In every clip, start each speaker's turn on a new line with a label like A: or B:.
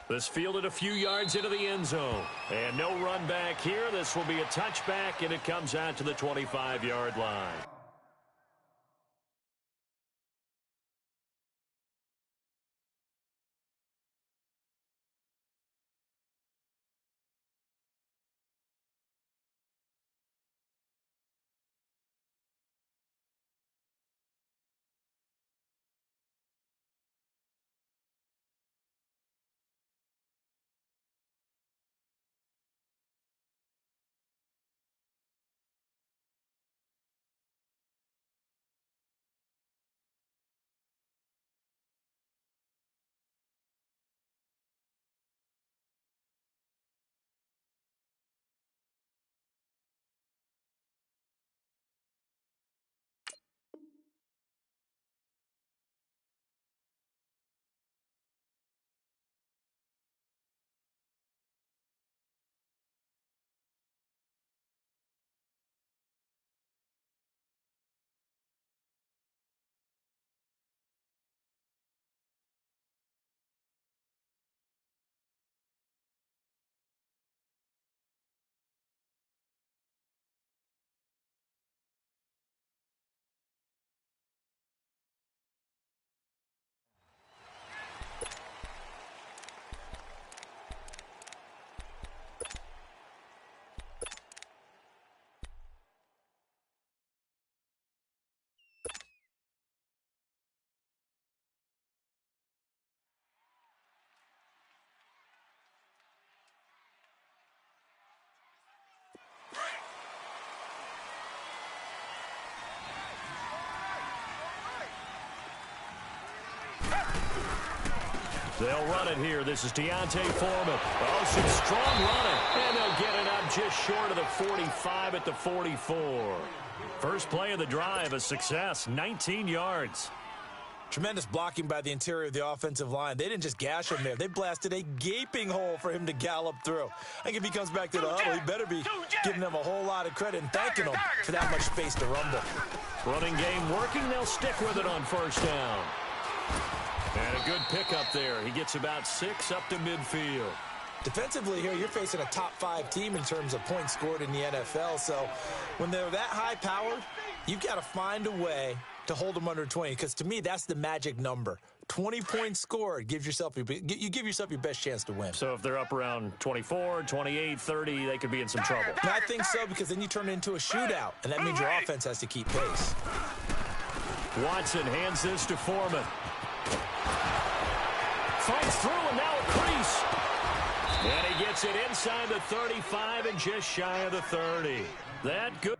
A: This fielded a few yards into the end zone. And no run back here. This will be a touchback, and it comes out to the 25-yard line. They'll run it here. This is Deontay Foreman. Oh, some strong running. And they'll get it up just short of the 45 at the 44. First play of the drive, a success, 19 yards.
B: Tremendous blocking by the interior of the offensive line. They didn't just gash him there. They blasted a gaping hole for him to gallop through. I think if he comes back to the huddle, he better be giving them a whole lot of credit and thanking them for that much space to rumble.
A: Running game working. They'll stick with it on first down. And a good pickup there. He gets about 6 up to midfield.
B: Defensively here, you're facing a top-5 team in terms of points scored in the NFL. So when they're that high-powered, you've got to find a way to hold them under 20. Because to me, that's the magic number. 20 points scored gives yourself you give yourself your best chance to win.
A: So if they're up around 24, 28, 30, they could be in some trouble.
B: And I think so, because then you turn it into a shootout, and that means your offense has to keep pace.
A: Watson hands this to Foreman. Fights through, and now a crease. And he gets it inside the 35 and just shy of the 30. That good.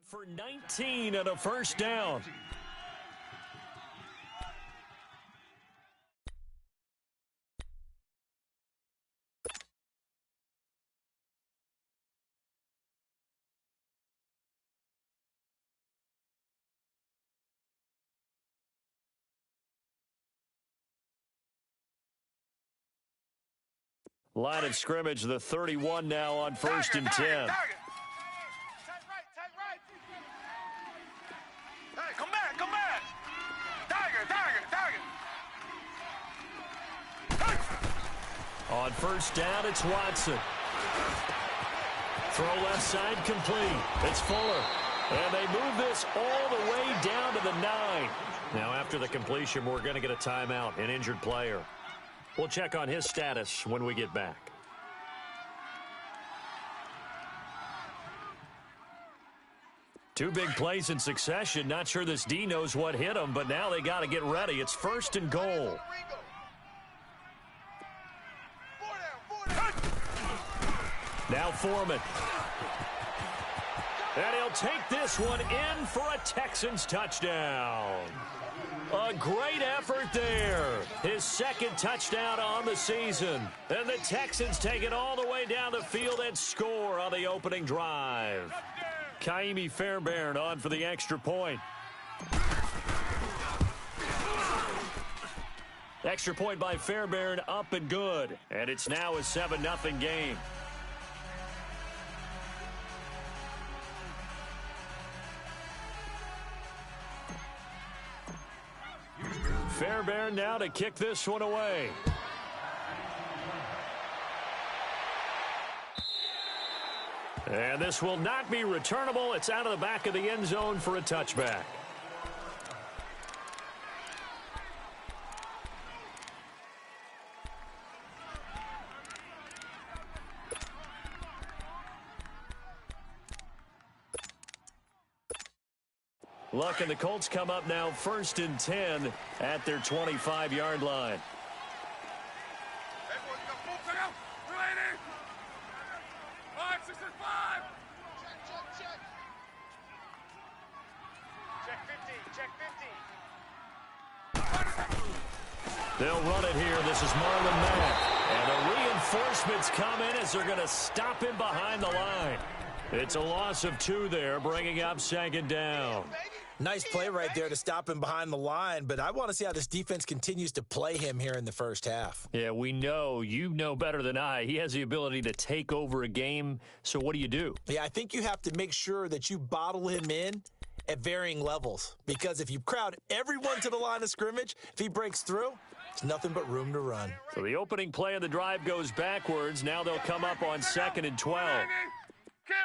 A: For 19 and a first down. Line of scrimmage, the 31 now on first and 10. On first down, it's Watson. Throw left side complete. It's Fuller. And they move this all the way down to the 9. Now, after the completion, we're going to get a timeout, an injured player. We'll check on his status when we get back. Two big plays in succession. Not sure this D knows what hit him, but now they got to get ready. It's first and goal. Now Foreman. And he'll take this one in for a Texans touchdown. A great effort there. His second touchdown on the season. And the Texans take it all the way down the field and score on the opening drive. Kaimi Fairbairn on for the extra point. Extra point by Fairbairn, up and good. And it's now a 7-0 game. Fairbairn now to kick this one away. And this will not be returnable. It's out of the back of the end zone for a touchback. Luck and the Colts come up now first and 10 at their 25-yard line. They'll run it here. This is Marlon Mack. And the reinforcements come in as they're going to stop him behind the line. It's a loss of 2 there, bringing up second down.
B: Nice play right there to stop him behind the line, but I want to see how this defense continues to play him here in the first half.
A: Yeah, we know. You know better than I. He has the ability to take over a game, so what do?
B: Yeah, I think you have to make sure that you bottle him in at varying levels, because if you crowd everyone to the line of scrimmage, if he breaks through, it's nothing but room to run.
A: So the opening play of the drive goes backwards. Now they'll come up on 2nd and 12.
C: Kill!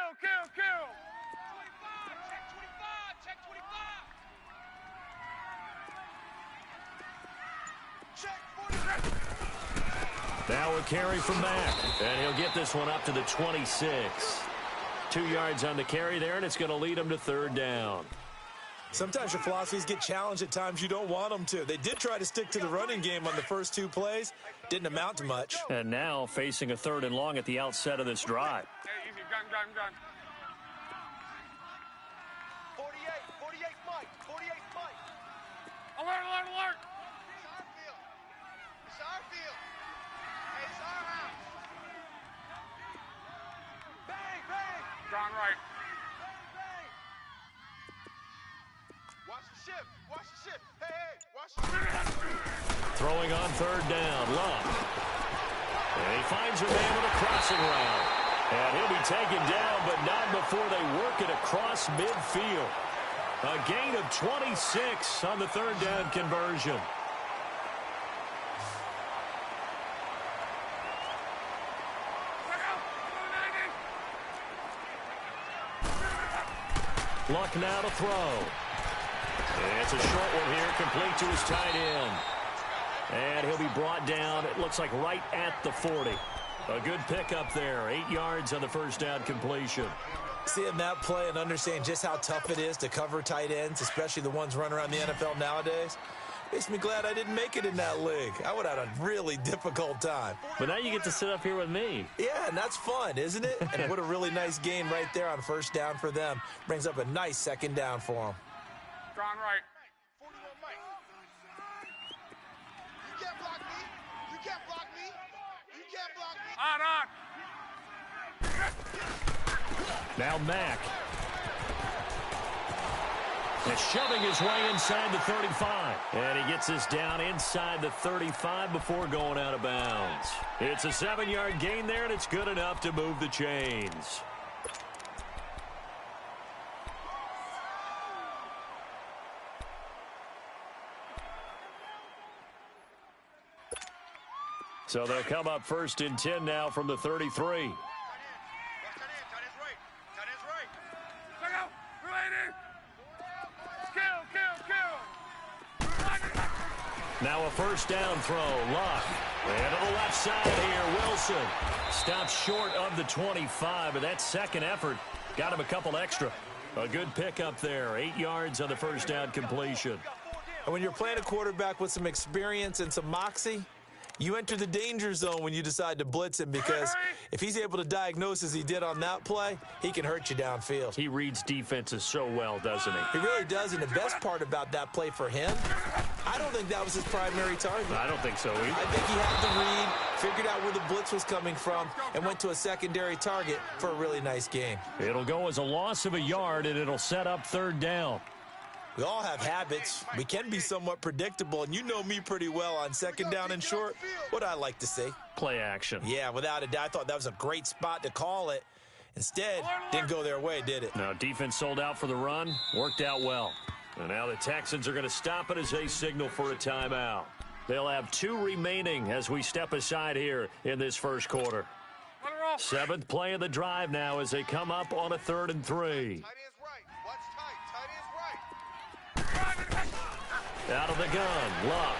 A: Now a carry from Mack, and he'll get this one up to the 26. 2 yards on the carry there, and it's going to lead him to 3rd down.
B: Sometimes your philosophies get challenged at times you don't want them to. They did try to stick to the running game on the first 2 plays. Didn't amount to much.
A: And now facing a 3rd and long at the outset of this drive.
C: Hey, easy, gun. 48 Mike. Alert! It's our field. Hey, it's our house. Bang! Gone right. Bang! Watch the ship. Hey, watch the ship.
A: Throwing on 3rd down, Love. And he finds a man with a crossing route. And he'll be taken down, but not before they work it across midfield. A gain of 26 on the 3rd down conversion. Luck now to throw. It's a short one here, complete to his tight end. And he'll be brought down, it looks like right at the 40. A good pickup there, 8 yards on the first down completion.
B: Seeing that play and understanding just how tough it is to cover tight ends, especially the ones running around the NFL nowadays, makes me glad I didn't make it in that league. I would have had a really difficult time.
A: But now you get to sit up here with me.
B: Yeah, and that's fun, isn't it? And what a really nice gain right there on first down for them. Brings up a nice 2nd down for them.
C: Gone right.
A: Now Mack. And shoving his way inside the 35. And he gets this down inside the 35 before going out of bounds. It's a 7-yard gain there, and it's good enough to move the chains. So they'll come up 1st and 10 now from the 33. Now a 1st down throw. Luck. And to the left side here, Wilson. Stops short of the 25, but that second effort got him a couple extra. A good pickup there. 8 yards on the 1st down completion.
B: And when you're playing a quarterback with some experience and some moxie, you enter the danger zone when you decide to blitz him, because if he's able to diagnose as he did on that play, he can hurt you downfield.
A: He reads defenses so well, doesn't he?
B: He really does, and the best part about that play for him, I don't think that was his primary target.
A: I don't think so either.
B: I think he had the read, figured out where the blitz was coming from, and went to a secondary target for a really nice game.
A: It'll go as a loss of a yard, and it'll set up 3rd down.
B: We all have habits. We can be somewhat predictable, and you know me pretty well on 2nd down and short. What I like to see.
A: Play action.
B: Yeah, without a doubt. I thought that was a great spot to call it. Instead, didn't go their way, did it?
A: Now, defense sold out for the run. Worked out well. And now the Texans are going to stop it as they signal for a timeout. They'll have 2 remaining as we step aside here in this 1st quarter. 7th play of the drive now as they come up on a 3rd and 3. Out of the gun, Luck.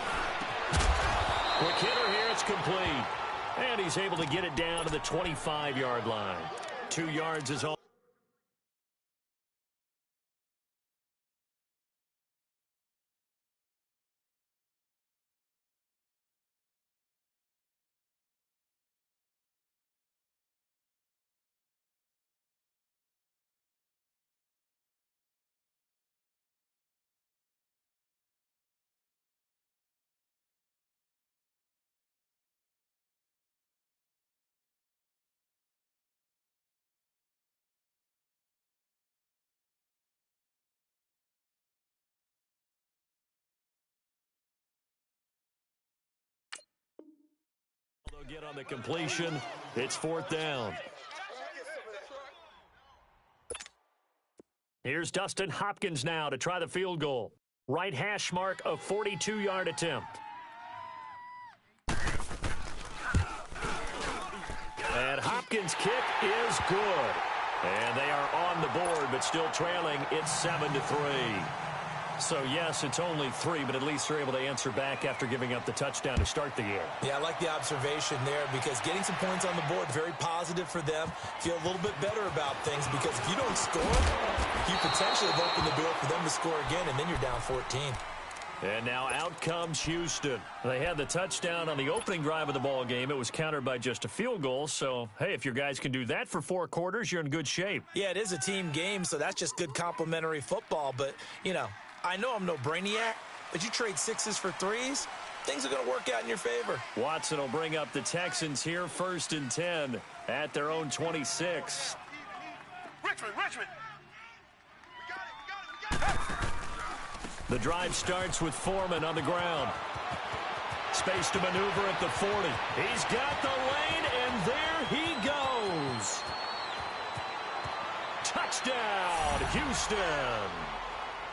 A: Quick hitter here, it's complete. And he's able to get it down to the 25-yard line. 2 yards is all. They'll get on the completion. It's 4th down. Here's Dustin Hopkins now to try the field goal. Right hash mark, a 42-yard attempt. And Hopkins' kick is good. And they are on the board, but still trailing. It's 7-3. So, yes, it's only 3, but at least they're able to answer back after giving up the touchdown to start the game.
B: Yeah, I like the observation there, because getting some points on the board, very positive for them. Feel a little bit better about things, because if you don't score, you potentially have opened the door for them to score again, and then you're down 14.
A: And now out comes Houston. They had the touchdown on the opening drive of the ball game. It was countered by just a field goal. So, hey, if your guys can do that for 4 quarters, you're in good shape.
B: Yeah, it is a team game, so that's just good complimentary football. But, you know, I know I'm no brainiac, but you trade 6s for 3s, things are going to work out in your favor.
A: Watson will bring up the Texans here, 1st and 10 at their own 26.
C: Richmond! We got it!
A: The drive starts with Foreman on the ground. Space to maneuver at the 40. He's got the lane, and there he goes. Touchdown, Houston.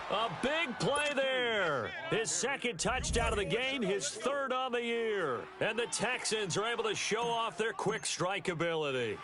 A: A big play there. His 2nd touchdown of the game, his 3rd on the year. And the Texans are able to show off their quick strike ability.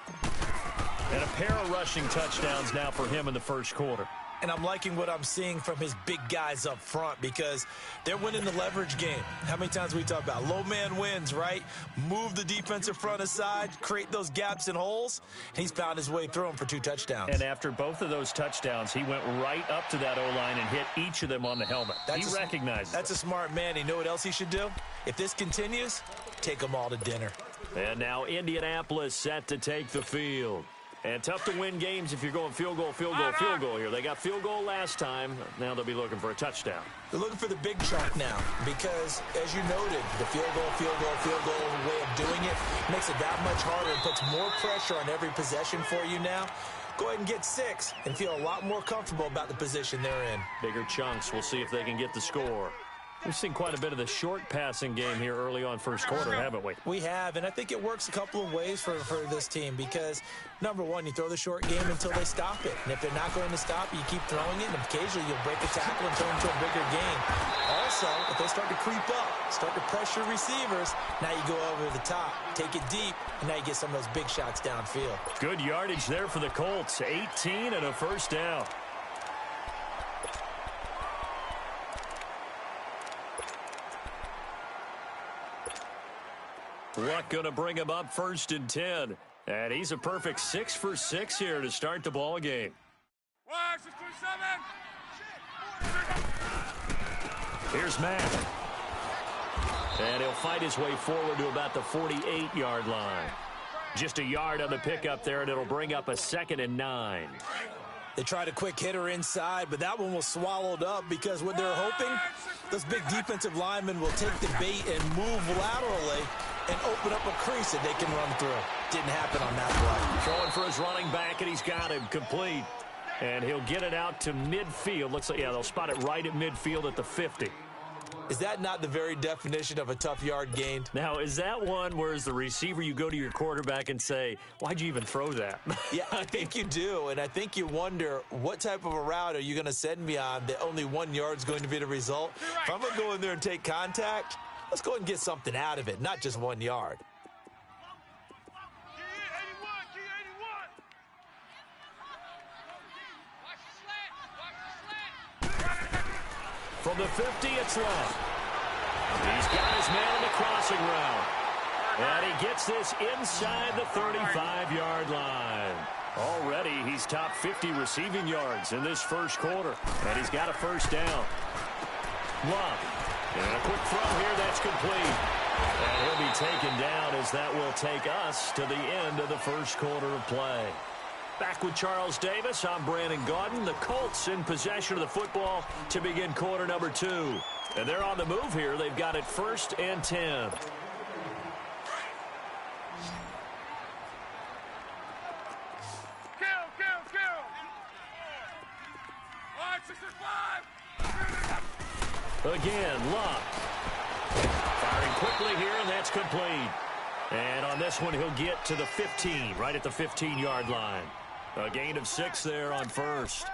A: And a pair of rushing touchdowns now for him in the 1st quarter.
B: And I'm liking what I'm seeing from his big guys up front, because they're winning the leverage game. How many times we talk about low man wins, right? Move the defensive front aside, create those gaps and holes. He's found his way through them for 2 touchdowns.
A: And after both of those touchdowns, he went right up to that O-line and hit each of them on the helmet. He recognizes
B: that's a smart man. You know what else he should do? If this continues, take them all to dinner.
A: And now Indianapolis set to take the field. And tough to win games if you're going field goal here. They got field goal last time. Now they'll be looking for a touchdown.
B: They're looking for the big chunk now, because, as you noted, the field goal way of doing it makes it that much harder and puts more pressure on every possession for you now. Go ahead and get 6 and feel a lot more comfortable about the position they're in.
A: Bigger chunks. We'll see if they can get the score. We've seen quite a bit of the short passing game here early on first quarter, haven't we?
B: We have, and I think it works a couple of ways for this team because, number one, you throw the short game until they stop it. And if they're not going to stop it, you keep throwing it, and occasionally you'll break a tackle and turn it into a bigger game. Also, if they start to creep up, start to pressure receivers, now you go over the top, take it deep, and now you get some of those big shots downfield.
A: Good yardage there for the Colts. 18 and a first down. Luck going to bring him up 1st and 10. And he's a perfect 6 for 6 here to start the ball game. Here's Matt. And he'll fight his way forward to about the 48-yard line. Just a yard on the pickup there, and it'll bring up a 2nd and 9.
B: They tried a quick hitter inside, but that one was swallowed up because what they're hoping, those big defensive linemen will take the bait and move laterally and open up a crease that they can run through. Didn't happen on that play.
A: Throwing for his running back, and he's got him complete. And he'll get it out to midfield. Looks like, yeah, they'll spot it right at midfield at the 50.
B: Is that not the very definition of a tough yard gained?
A: Now, is that one where as the receiver you go to your quarterback and say, why'd you even throw that?
B: Yeah, I think you do, and I think you wonder what type of a route are you going to send me on that only 1 yard's going to be the result? If I'm going to go in there and take contact, let's go ahead and get something out of it, not just 1 yard.
A: From the 50, it's left. He's got his man on the crossing route. And he gets this inside the 35-yard line. Already, he's top 50 receiving yards in this first quarter. And he's got a first down. Love. And a quick throw here, that's complete. And he'll be taken down as that will take us to the end of the first quarter of play. Back with Charles Davis, I'm Brandon Gaudin. The Colts in possession of the football to begin quarter number 2. And they're on the move here. They've got it 1st and 10. Again, Luck. Firing quickly here, and that's complete. And on this one, he'll get to the 15, right at the 15-yard line. A gain of 6 there on first.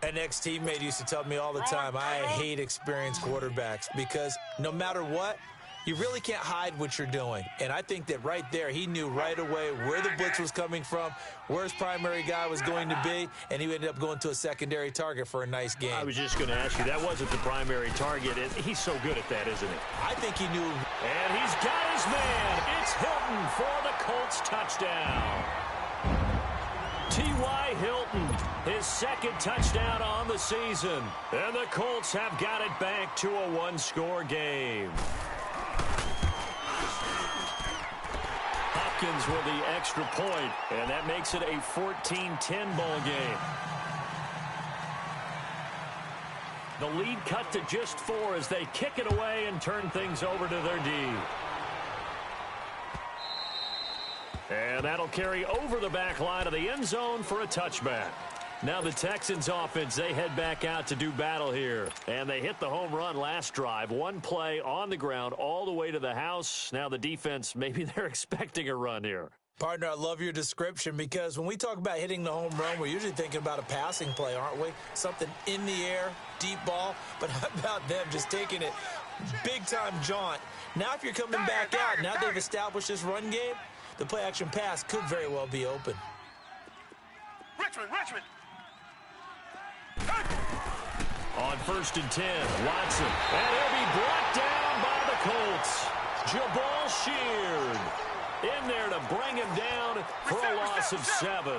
B: An ex-teammate used to tell me all the time, I hate experienced quarterbacks because no matter what, you really can't hide what you're doing. And I think that right there, he knew right away where the blitz was coming from, where his primary guy was going to be, and he ended up going to a secondary target for a nice game.
A: I was just going to ask you, that wasn't the primary target. He's so good at that, isn't he?
B: I think he knew.
A: And he's got his man. It's Hilton for the Colts touchdown. T.Y. Hilton, his 2nd touchdown on the season. And the Colts have got it back to a 1-score game. Hopkins with the extra point, and that makes it a 14-10 ball game. The lead cut to just 4 as they kick it away and turn things over to their D. And that'll carry over the back line of the end zone for a touchback. Now the Texans offense, they head back out to do battle here. And they hit the home run last drive. 1 play on the ground all the way to the house. Now the defense, maybe they're expecting a run here.
B: Partner, I love your description because when we talk about hitting the home run, we're usually thinking about a passing play, aren't we? Something in the air, deep ball. But how about them just taking it big-time jaunt? Now if you're coming back out, now they've established this run game, the play-action pass could very well be open.
C: Richmond.
A: On 1st and 10, Watson. And he'll be brought down by the Colts. Jabal Sheard in there to bring him down for a loss of 7.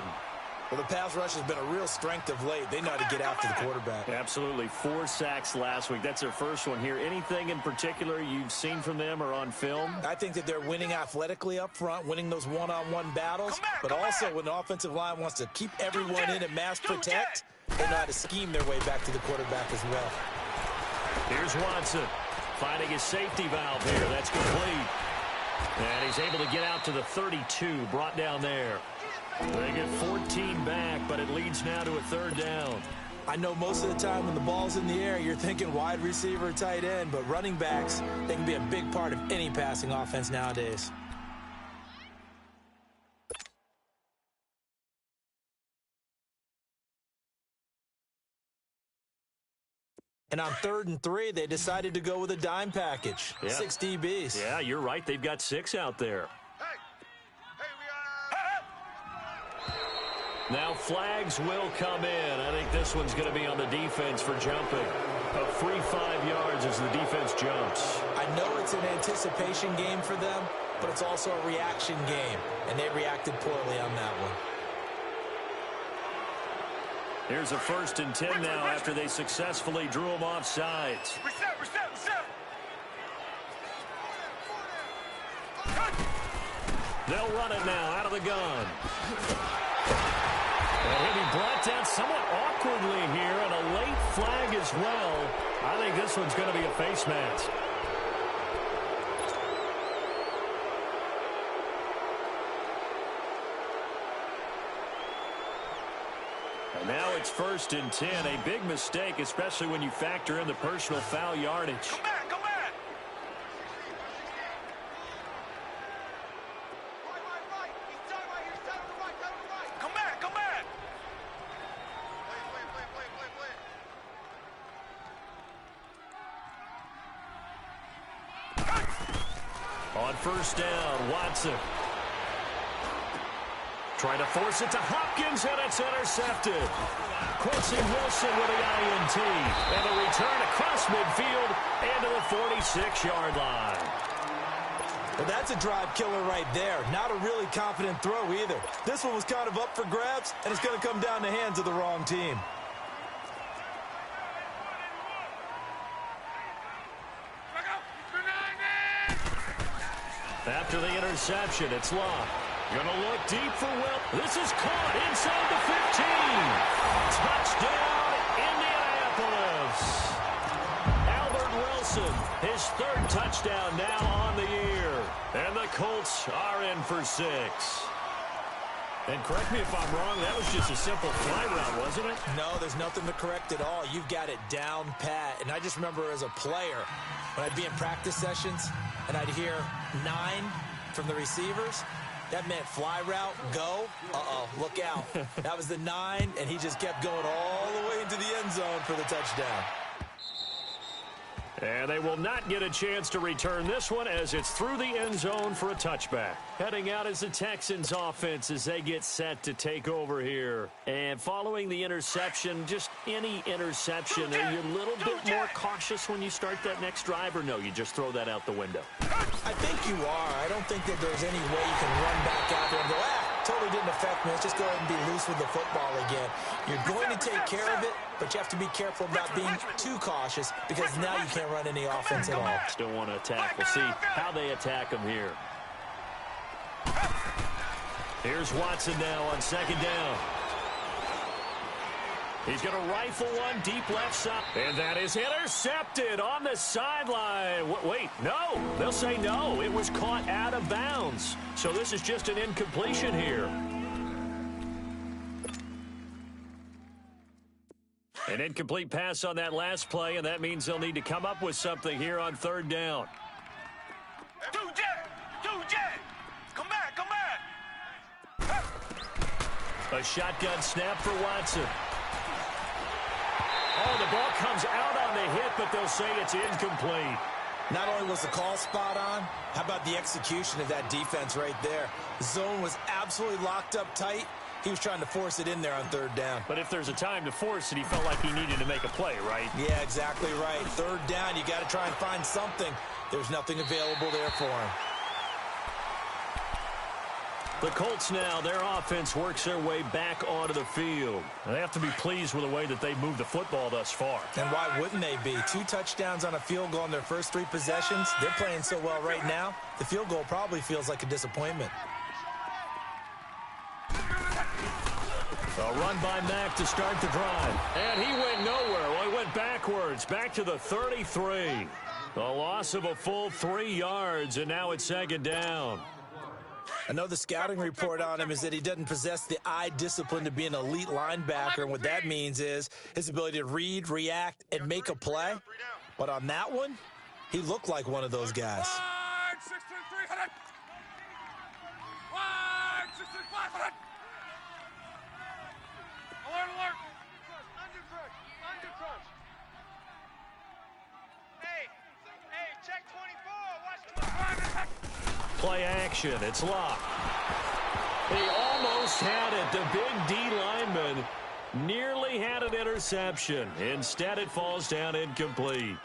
B: Well, the pass rush has been a real strength of late. They know how to get after the quarterback.
A: Absolutely. 4 sacks last week. That's their first one here. Anything in particular you've seen from them or on film?
B: I think that they're winning athletically up front, winning those one-on-one battles. But also when the offensive line wants to keep everyone in and mass protect, they know how to scheme their way back to the quarterback as well.
A: Here's Watson finding his safety valve here. That's complete. And he's able to get out to the 32, brought down there. They get 14 back, but it leads now to a 3rd down.
B: I know most of the time when the ball's in the air, you're thinking wide receiver, tight end, but running backs, they can be a big part of any passing offense nowadays. And on 3rd and 3, they decided to go with a dime package. Yeah. 6 DBs.
A: Yeah, you're right. They've got 6 out there. Now flags will come in. I think this one's going to be on the defense for jumping. A free 5 yards as the defense jumps.
B: I know it's an anticipation game for them, but it's also a reaction game, and they reacted poorly on that one.
A: Here's a 1st and 10 now after they successfully drew them off sides. They'll run it now out of the gun. And he'll be brought down somewhat awkwardly here, and a late flag as well. I think this one's going to be a face mask. And now it's 1st and 10. A big mistake, especially when you factor in the personal foul yardage.
C: Come back, come back. Right. He's down right here. He's down to the right. Come back, come back. Play.
A: On 1st down, Watson. Trying to force it to Hopkins, and it's intercepted. Quincy Wilson with the INT. And a return across midfield and to the 46-yard line.
B: Well, that's a drive killer right there. Not a really confident throw either. This one was kind of up for grabs, and it's going to come down the hands of the wrong team.
A: After the interception, it's Locke. Gonna look deep for Will. This is caught inside the 15. Touchdown, Indianapolis. Albert Wilson, his 3rd touchdown now on the year. And the Colts are in for 6. And correct me if I'm wrong, that was just a simple fly route, wasn't it?
B: No, there's nothing to correct at all. You've got it down pat. And I just remember as a player, when I'd be in practice sessions, and I'd hear 9 from the receivers, that meant fly route, go. Look out. That was the 9, and he just kept going all the way into the end zone for the touchdown.
A: And they will not get a chance to return this one as it's through the end zone for a touchback. Heading out is the Texans offense as they get set to take over here. And following the interception, just any interception, are you a little bit more cautious when you start that next drive, or no, you just throw that out the window?
B: I think you are. I don't think that there's any way you can run back out there and go, totally didn't affect me. Let's just go ahead and be loose with the football again. You're going to take care of it, but you have to be careful about being too cautious because now you can't run any offense at all.
A: Still want to attack. We'll see how they attack them here. Here's Watson now on 2nd down. He's going to rifle one deep left side. And that is intercepted on the sideline. Wait, no. They'll say no. It was caught out of bounds. So this is just an incompletion here. An incomplete pass on that last play, and that means they'll need to come up with something here on 3rd down.
C: Two jet. Come back.
A: A shotgun snap for Watson. Oh, the ball comes out on the hit, but they'll say it's incomplete.
B: Not only was the call spot on, how about the execution of that defense right there? The zone was absolutely locked up tight. He was trying to force it in there on 3rd down.
A: But if there's a time to force it, he felt like he needed to make a play, right?
B: Yeah, exactly right. 3rd down, you got to try and find something. There's nothing available there for him.
A: The Colts now, their offense works their way back onto the field. They have to be pleased with the way that they've moved the football thus far.
B: And why wouldn't they be? 2 touchdowns on a field goal in their first 3 possessions. They're playing so well right now, the field goal probably feels like a disappointment.
A: A run by Mack to start the drive. And he went nowhere. Well, he went backwards, back to the 33. A loss of a full 3 yards, and now it's 2nd down.
B: I know the scouting report on him is that he doesn't possess the eye discipline to be an elite linebacker, and what that means is his ability to read, react, and make a play. But on that one, he looked like one of those guys.
C: Wide, 6-300. Wide, 6-500. Alert, alert. Under crunch, under crunch. Hey, check 24. Watch 25.
A: Play action. It's locked. He almost had it. The big D lineman nearly had an interception. Instead, it falls down incomplete.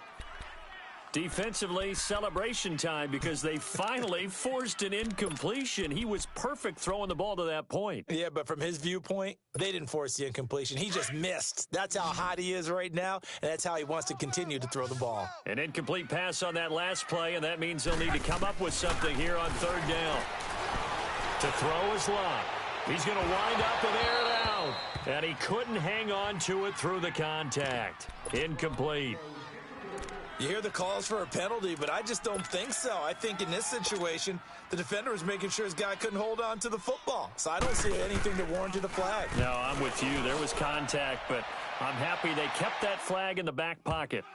A: Defensively, celebration time because they finally forced an incompletion. He was perfect throwing the ball to that point.
B: Yeah, but from his viewpoint, they didn't force the incompletion. He just missed. That's how hot he is right now, and that's how he wants to continue to throw the ball.
A: An incomplete pass on that last play, and that means they'll need to come up with something here on third down. To throw is locked. He's going to wind up and air it out. And he couldn't hang on to it through the contact. Incomplete.
B: You hear the calls for a penalty, but I just don't think so. I think in this situation, the defender was making sure his guy couldn't hold on to the football. So I don't see anything that warranted a flag.
A: No, I'm with you. There was contact, but I'm happy they kept that flag in the back pocket.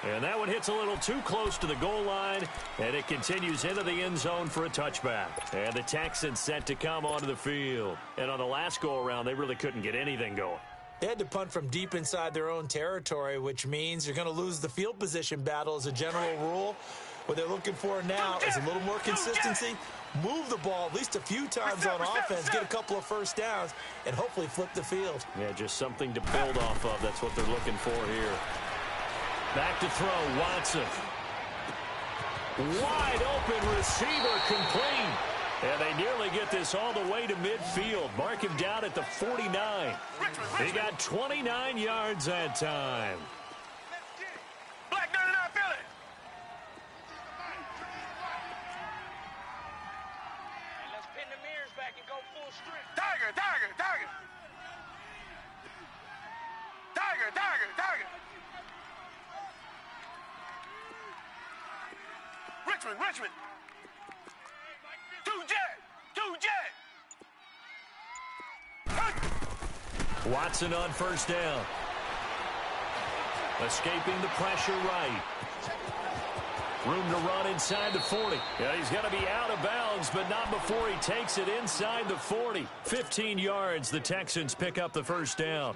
A: And that one hits a little too close to the goal line, and it continues into the end zone for a touchback. And the Texans set to come onto the field. And on the last go-around, they really couldn't get anything going.
B: They had to punt from deep inside their own territory, which means you're going to lose the field position battle as a general rule. What they're looking for now is a little more consistency, move the ball at least a few times on offense, get a couple of first downs, and hopefully flip the field.
A: Yeah, just something to build off of. That's what they're looking for here. Back to throw, Watson. Wide open receiver complete. And they nearly get this all the way to midfield. Mark him down at the 49. He got 29 yards that time.
C: Black 99 Philly. Let's pin the mirrors back and go full strength. Tiger, tiger, tiger. Tiger, tiger, tiger. Richmond, Richmond. Two jet.
A: Watson on first down. Escaping the pressure right. Room to run inside the 40. Yeah, he's got to be out of bounds, but not before he takes it inside the 40. 15 yards, the Texans pick up the first down.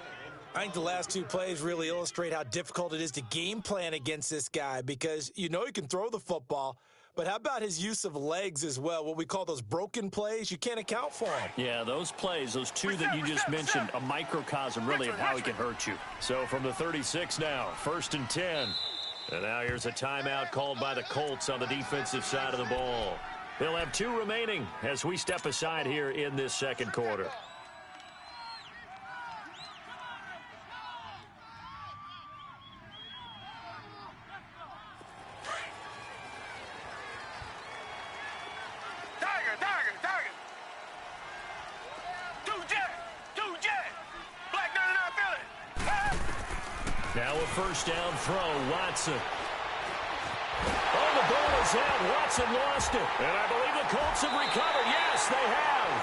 B: I think the last two plays really illustrate how difficult it is to game plan against this guy because you know he can throw the football, but how about his use of legs as well? What we call those broken plays, you can't account for them.
A: Yeah, those plays, those two that you just mentioned, a microcosm really of how he can hurt you. So from the 36 now, 1st and 10. And now here's a timeout called by the Colts on the defensive side of the ball. They'll have 2 remaining as we step aside here in this second quarter. Now a first down throw, Watson. Oh, the ball is out. Watson lost it. And I believe the Colts have recovered. Yes, they have.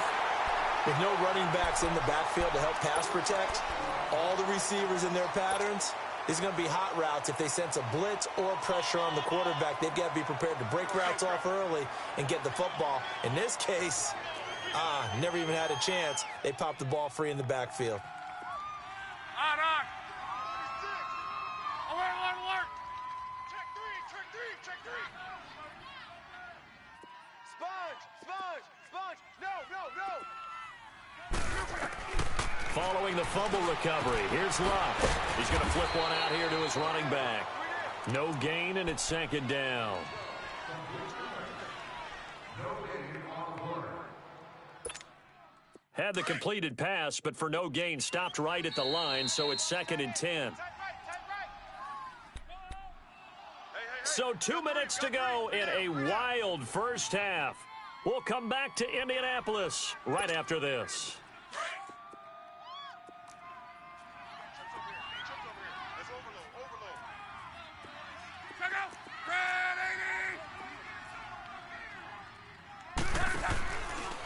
B: With no running backs in the backfield to help pass protect, all the receivers in their patterns, these are going to be hot routes. If they sense a blitz or pressure on the quarterback, they've got to be prepared to break routes off early and get the football. In this case, never even had a chance. They popped the ball free in the backfield.
C: On. Alert. Check three. Sponge. No.
A: Following the fumble recovery, here's Luck. He's going to flip one out here to his running back. No gain, and it's second down. Had the completed pass, but for no gain, stopped right at the line, so it's 2nd and 10. So 2 minutes to go in a wild first half. We'll come back to Indianapolis right after this.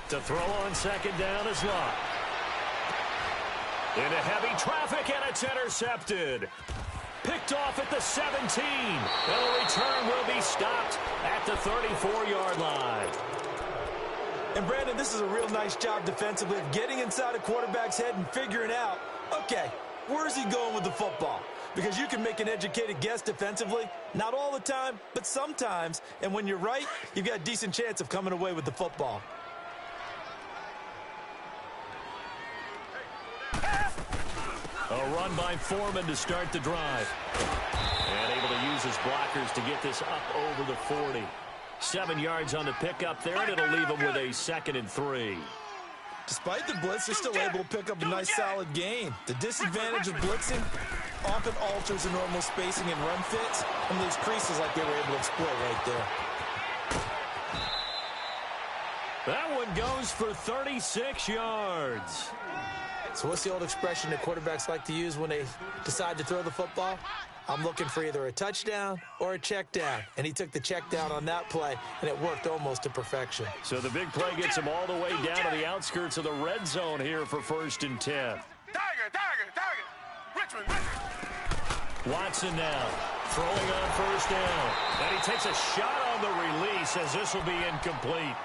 A: To throw on second down is Locke. Into heavy traffic, and it's intercepted. Picked off at the 17. And the return will be stopped at the 34-yard line.
B: And, Brandon, this is a real nice job defensively of getting inside a quarterback's head and figuring out, okay, where's he going with the football? Because you can make an educated guess defensively, not all the time, but sometimes. And when you're right, you've got a decent chance of coming away with the football.
A: A run by Foreman to start the drive. And able to use his blockers to get this up over the 40. 7 yards on the pickup there, and it'll leave him with a 2nd and 3.
B: Despite the blitz, they're still able to pick up a nice solid gain. The disadvantage of blitzing often alters the normal spacing and run fits and leaves creases like they were able to exploit right there.
A: That one goes for 36 yards.
B: So what's the old expression that quarterbacks like to use when they decide to throw the football? I'm looking for either a touchdown or a check down. And he took the check down on that play, and it worked almost to perfection.
A: So the big play gets him all the way down to the outskirts of the red zone here for 1st and 10.
C: Tiger. Richmond.
A: Watson now throwing on 1st down. And he takes a shot on the release as this will be incomplete.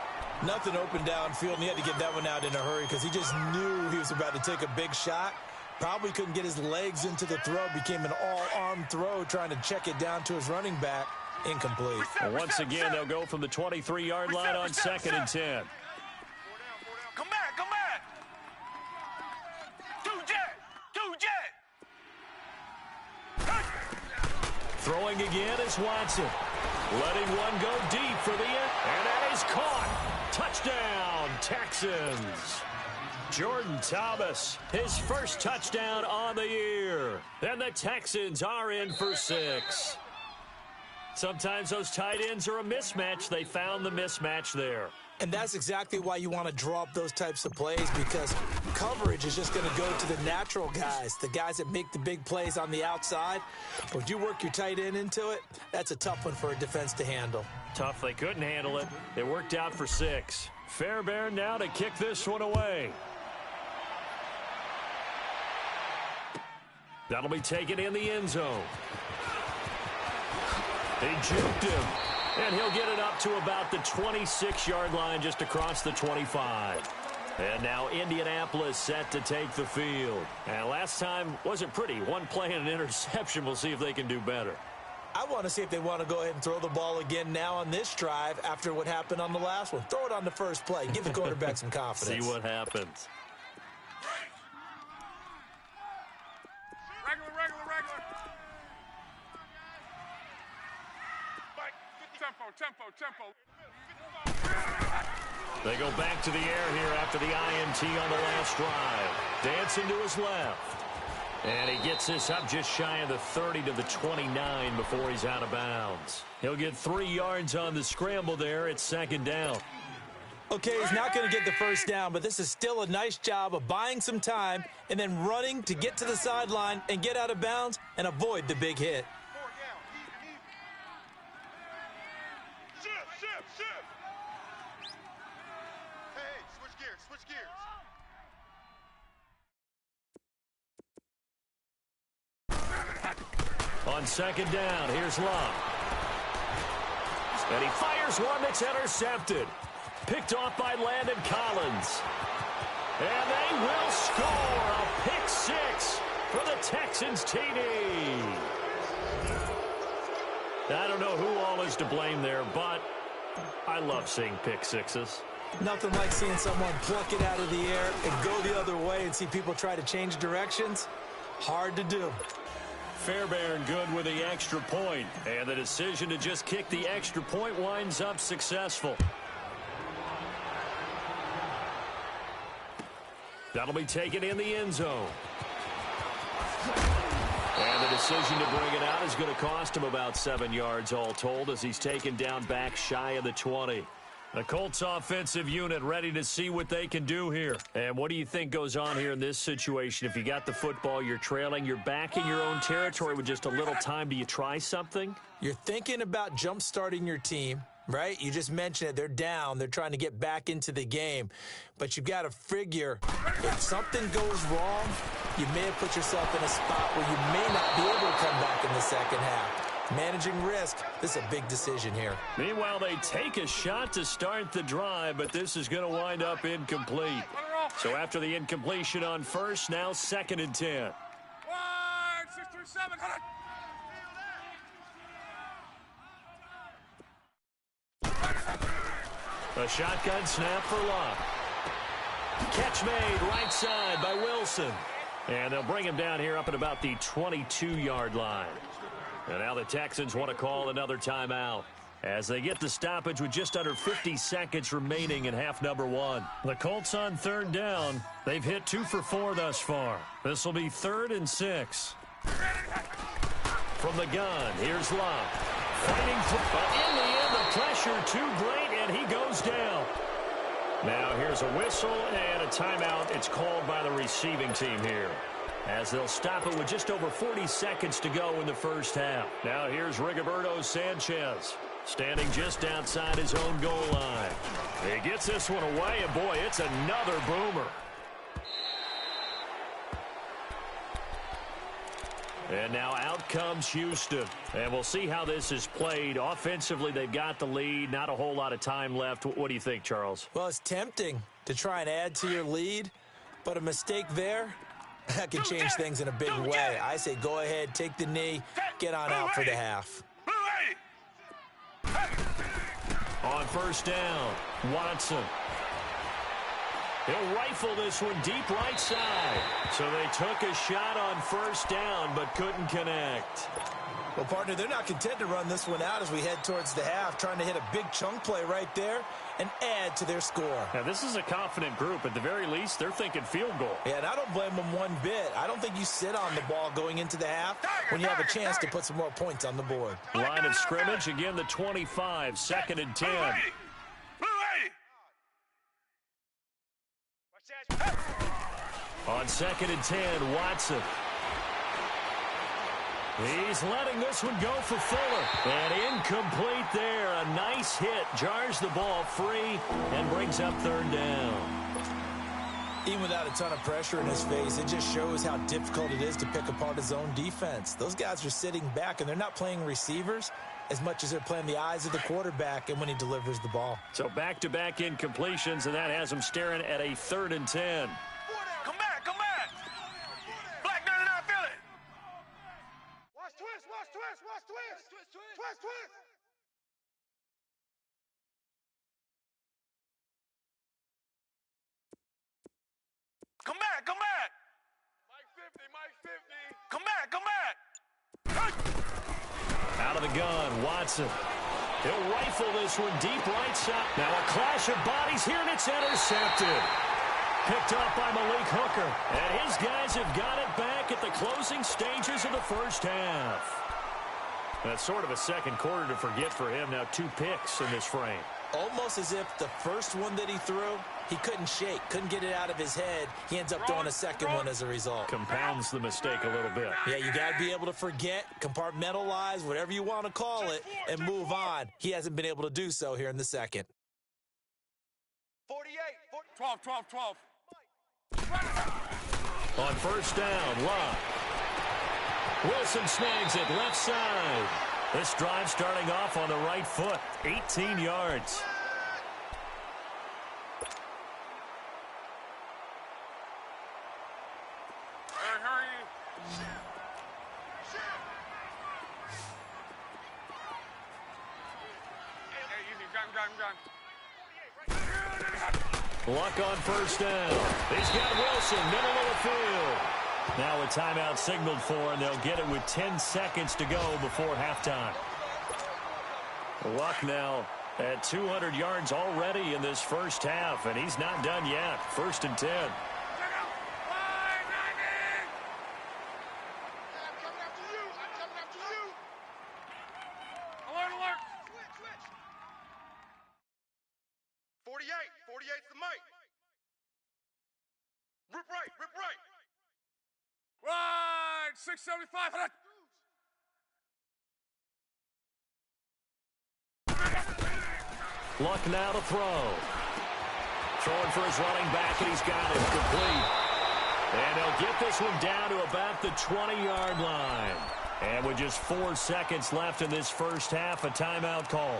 B: Nothing open downfield, and he had to get that one out in a hurry because he just knew he was about to take a big shot. Probably couldn't get his legs into the throw. Became an all-arm throw trying to check it down to his running back. Incomplete.
A: Well, once again, they'll go from the 23-yard line on 2nd and 10.
C: Come back. Two jet.
A: Throwing again is Watson. Letting one go deep for the end. And that is caught. Touchdown, Texans. Jordan Thomas, his first touchdown on the year. And the Texans are in for 6. Sometimes those tight ends are a mismatch. They found the mismatch there.
B: And that's exactly why you want to draw up those types of plays, because coverage is just going to go to the natural guys, the guys that make the big plays on the outside. But when you work your tight end into it, that's a tough one for a defense to handle.
A: Tough, they couldn't handle it. It worked out for 6. Fairbairn now to kick this one away. That'll be taken in the end zone. They juked him, and he'll get it up to about the 26-yard line just across the 25. And now Indianapolis set to take the field. And last time wasn't pretty. One play and an interception. We'll see if they can do better.
B: I want to see if they want to go ahead and throw the ball again now on this drive after what happened on the last one. Throw it on the first play. Give the quarterback some confidence.
A: See what happens.
C: Regular. Tempo.
A: They go back to the air here after the INT on the last drive. Dancing to his left. And he gets this up just shy of the 30 to the 29 before he's out of bounds. He'll get 3 yards on the scramble there. It's 2nd down.
B: Okay, he's not going to get the first down, but this is still a nice job of buying some time and then running to get to the sideline and get out of bounds and avoid the big hit.
C: Shift. Hey, switch gears.
A: On 2nd down, here's Locke. And he fires one that's intercepted. Picked off by Landon Collins. And they will score a pick 6 for the Texans TD. I don't know who all is to blame there, but I love seeing pick 6s.
B: Nothing like seeing someone pluck it out of the air and go the other way and see people try to change directions. Hard to do.
A: Fairbairn good with the extra point, and the decision to just kick the extra point winds up successful. That'll be taken in the end zone. And the decision to bring it out is going to cost him about 7 yards all told as he's taken down back shy of the 20. The Colts offensive unit ready to see what they can do here. And what do you think goes on here in this situation? If you got the football, you're trailing, you're back in your own territory with just a little time. Do you try something?
B: You're thinking about jump-starting your team, Right? You just mentioned it. They're down. They're trying to get back into the game. But you've got to figure if something goes wrong, you may have put yourself in a spot where you may not be able to come back in the second half. Managing risk, this is a big decision here.
A: Meanwhile, they take a shot to start the drive, but this is going to wind up incomplete. So after the incompletion on first, now 2nd and 10.
C: 1, 6, 3, 7, cut it.
A: A shotgun snap for Love. Catch made right side by Wilson. And they'll bring him down here up at about the 22-yard line. And now the Texans want to call another timeout as they get the stoppage with just under 50 seconds remaining in half number 1. The Colts on 3rd down. They've hit 2 for 4 thus far. This will be 3rd and 6. From the gun, here's Love. Fighting through, but in the end, the pressure too great, and he goes down. Now here's a whistle and a timeout. It's called by the receiving team here, as they'll stop it with just over 40 seconds to go in the first half. Now here's Rigoberto Sanchez, standing just outside his own goal line. He gets this one away, and boy, it's another boomer. And now out comes Houston. And we'll see how this is played. Offensively, they've got the lead. Not a whole lot of time left. What do you think, Charles?
B: Well, it's tempting to try and add to your lead, but a mistake there, that can change things in a big way. I say go ahead, take the knee, get on out for the half.
A: On first down, Watson. He'll rifle this one deep right side. So they took a shot on first down, but couldn't connect.
B: Well, partner, they're not content to run this one out as we head towards the half, trying to hit a big chunk play right there and add to their score.
A: Now, this is a confident group. At the very least, they're thinking field goal.
B: Yeah, and I don't blame them one bit. I don't think you sit on the ball going into the half when you have a chance to put some more points on the board.
A: Line of scrimmage, again, the 25, 2nd and 10. On 2nd and 10, Watson. He's letting this one go for Fuller. And incomplete there. A nice hit. Jars the ball free and brings up 3rd down.
B: Even without a ton of pressure in his face, it just shows how difficult it is to pick apart his own defense. Those guys are sitting back, and they're not playing receivers as much as they're playing the eyes of the quarterback and when he delivers the ball.
A: So back-to-back incompletions, and that has him staring at a 3rd and 10.
C: Come back, come back. Black dirty, I feel it. Watch twist, watch twist, watch twist. Twist, twist. Come back, come back. Mike 50, Mike 50. Come back, come back.
A: Out of the gun, Watson. He'll rifle this one deep right side. Now a clash of bodies here, and it's intercepted. Picked up by Malik Hooker. And his guys have got it back at the closing stages of the first half. That's sort of a second quarter to forget for him. Now 2 picks in this frame.
B: Almost as if the first one that he threw, he couldn't shake, couldn't get it out of his head. He ends up throwing a second one as a result.
A: Compounds the mistake a little bit.
B: Yeah, you got to be able to forget, compartmentalize, whatever you want to call it, and move on. He hasn't been able to do so here in the second.
C: 48, 12, 12, 12.
A: On first down, Love. Wilson snags it left side. This drive starting off on the right foot, 18 yards.
C: Hurry. Hey, easy, gun.
A: Luck on first down. He's got Wilson, middle of the field. Now a timeout signaled for, and they'll get it with 10 seconds to go before halftime. Luck now at 200 yards already in this first half, and he's not done yet. 1st and 10.
C: Alert, alert. 48's the mic. Rip right, rip right. Right, 675.
A: Luck now to throw. Throwing for his running back, and he's got it complete. And he'll get this one down to about the 20-yard line. And with just 4 seconds left in this first half, a timeout call.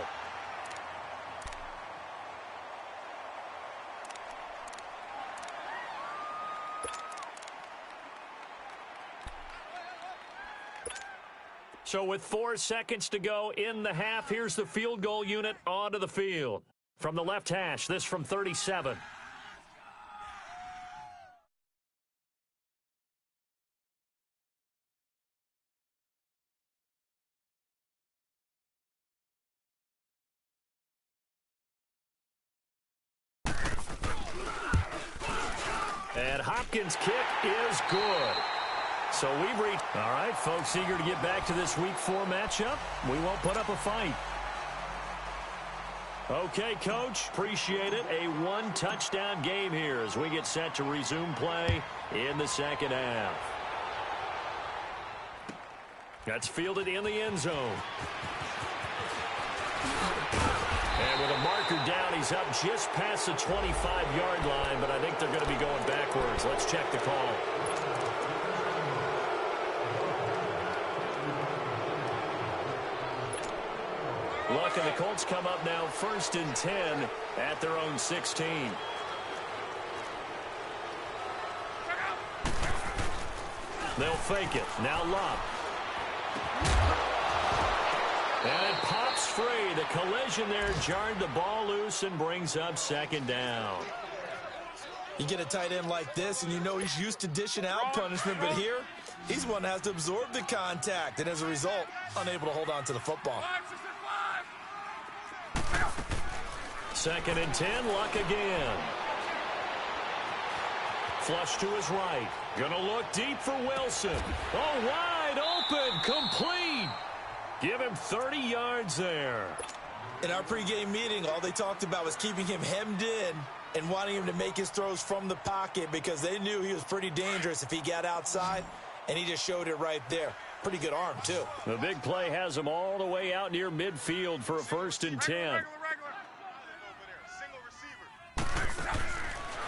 A: So with 4 seconds to go in the half, here's the field goal unit onto the field. From the left hash, this from 37. And Hopkins' kick is good. So we've reached. All right, folks, eager to get back to this Week 4 matchup. We won't put up a fight. Okay, Coach, appreciate it. A one-touchdown game here as we get set to resume play in the second half. That's fielded in the end zone. And with a marker down, he's up just past the 25-yard line, but I think they're going to be going backwards. Let's check the call. Luck and the Colts come up now 1st and 10 at their own 16. They'll fake it. Now Luck. And it pops free. The collision there jarred the ball loose and brings up 2nd down.
B: You get a tight end like this, and you know he's used to dishing out punishment, but here, he's one that has to absorb the contact, and as a result, unable to hold on to the football.
A: 2nd and 10, Luck again. Flush to his right. Gonna look deep for Wilson. Oh, wide open, complete. Give him 30 yards there.
B: In our pregame meeting, all they talked about was keeping him hemmed in and wanting him to make his throws from the pocket because they knew he was pretty dangerous if he got outside, and he just showed it right there. Pretty good arm, too.
A: The big play has him all the way out near midfield for a 1st and 10.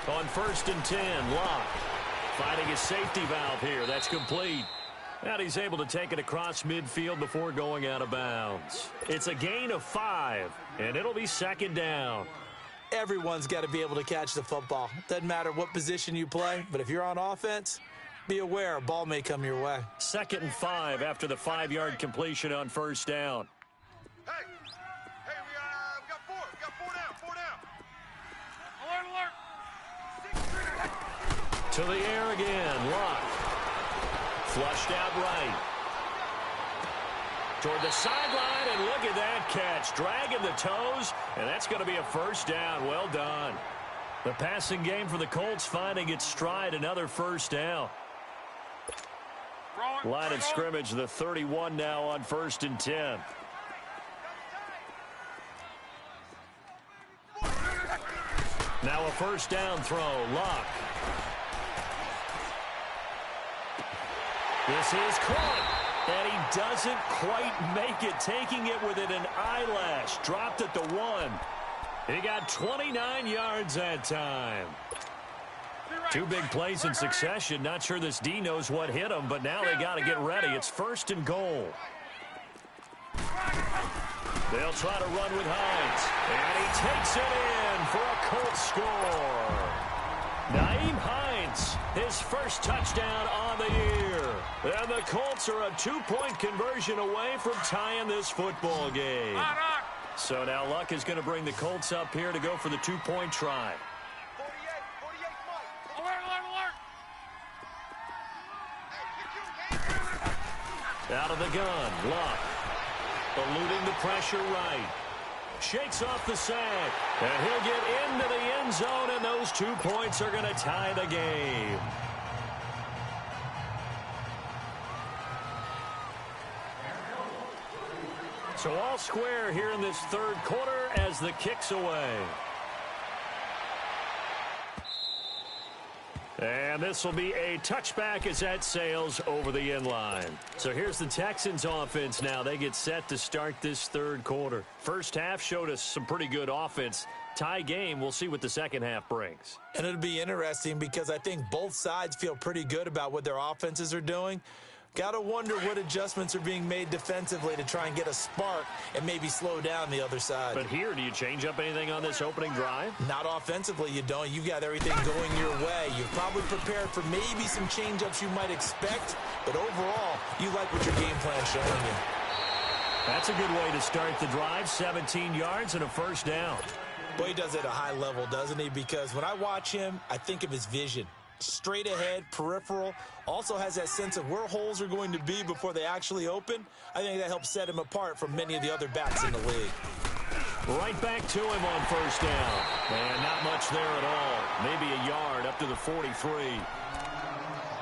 A: On 1st and 10, Luck finding his safety valve here. That's complete. And he's able to take it across midfield before going out of bounds. It's a gain of 5, and it'll be 2nd down.
B: Everyone's got to be able to catch the football. Doesn't matter what position you play, but if you're on offense, be aware a ball may come your way.
A: 2nd and 5 after the 5-yard completion on 1st down.
C: Hey, we got 4. We got 4 down. 4 down. Alert.
A: To the air again, Luck. Flushed out right. Toward the sideline, and look at that catch. Dragging the toes, and that's going to be a 1st down. Well done. The passing game for the Colts finding its stride, another 1st down. Line of scrimmage, the 31 now on 1st and 10. Now a 1st down throw, Luck. This is caught, and he doesn't quite make it, taking it within an eyelash. Dropped at the 1. He got 29 yards that time. 2 big plays in succession. Not sure this D knows what hit him, but now they got to get ready. It's 1st and goal. They'll try to run with Hines, and he takes it in for a Colts score. Nyheim Hines, his first touchdown on the year. And the Colts are a 2-point conversion away from tying this football game. So now Luck is going to bring the Colts up here to go for the 2-point try.
C: 48, alert.
A: Out of the gun, Luck. Eluding the pressure right. Shakes off the sack. And he'll get into the end zone, and those 2 points are going to tie the game. So all square here in this 3rd quarter as the kick's away. And this will be a touchback as that sails over the end line. So here's the Texans offense now. They get set to start this third quarter. First half showed us some pretty good offense. Tie game, we'll see what the second half brings.
B: And it'll be interesting because I think both sides feel pretty good about what their offenses are doing. Got to wonder what adjustments are being made defensively to try and get a spark and maybe slow down the other side.
A: But here, do you change up anything on this opening drive?
B: Not offensively, you don't. You've got everything going your way. You've probably prepared for maybe some change-ups you might expect, but overall, you like what your game plan's showing you.
A: That's a good way to start the drive, 17 yards and a first down.
B: Boy, he does it at a high level, doesn't he? Because when I watch him, I think of his vision. Straight ahead, peripheral, also has that sense of where holes are going to be before they actually open. I think that helps set him apart from many of the other backs in the league.
A: Right back to him on first down. And not much there at all. Maybe a yard up to the 43.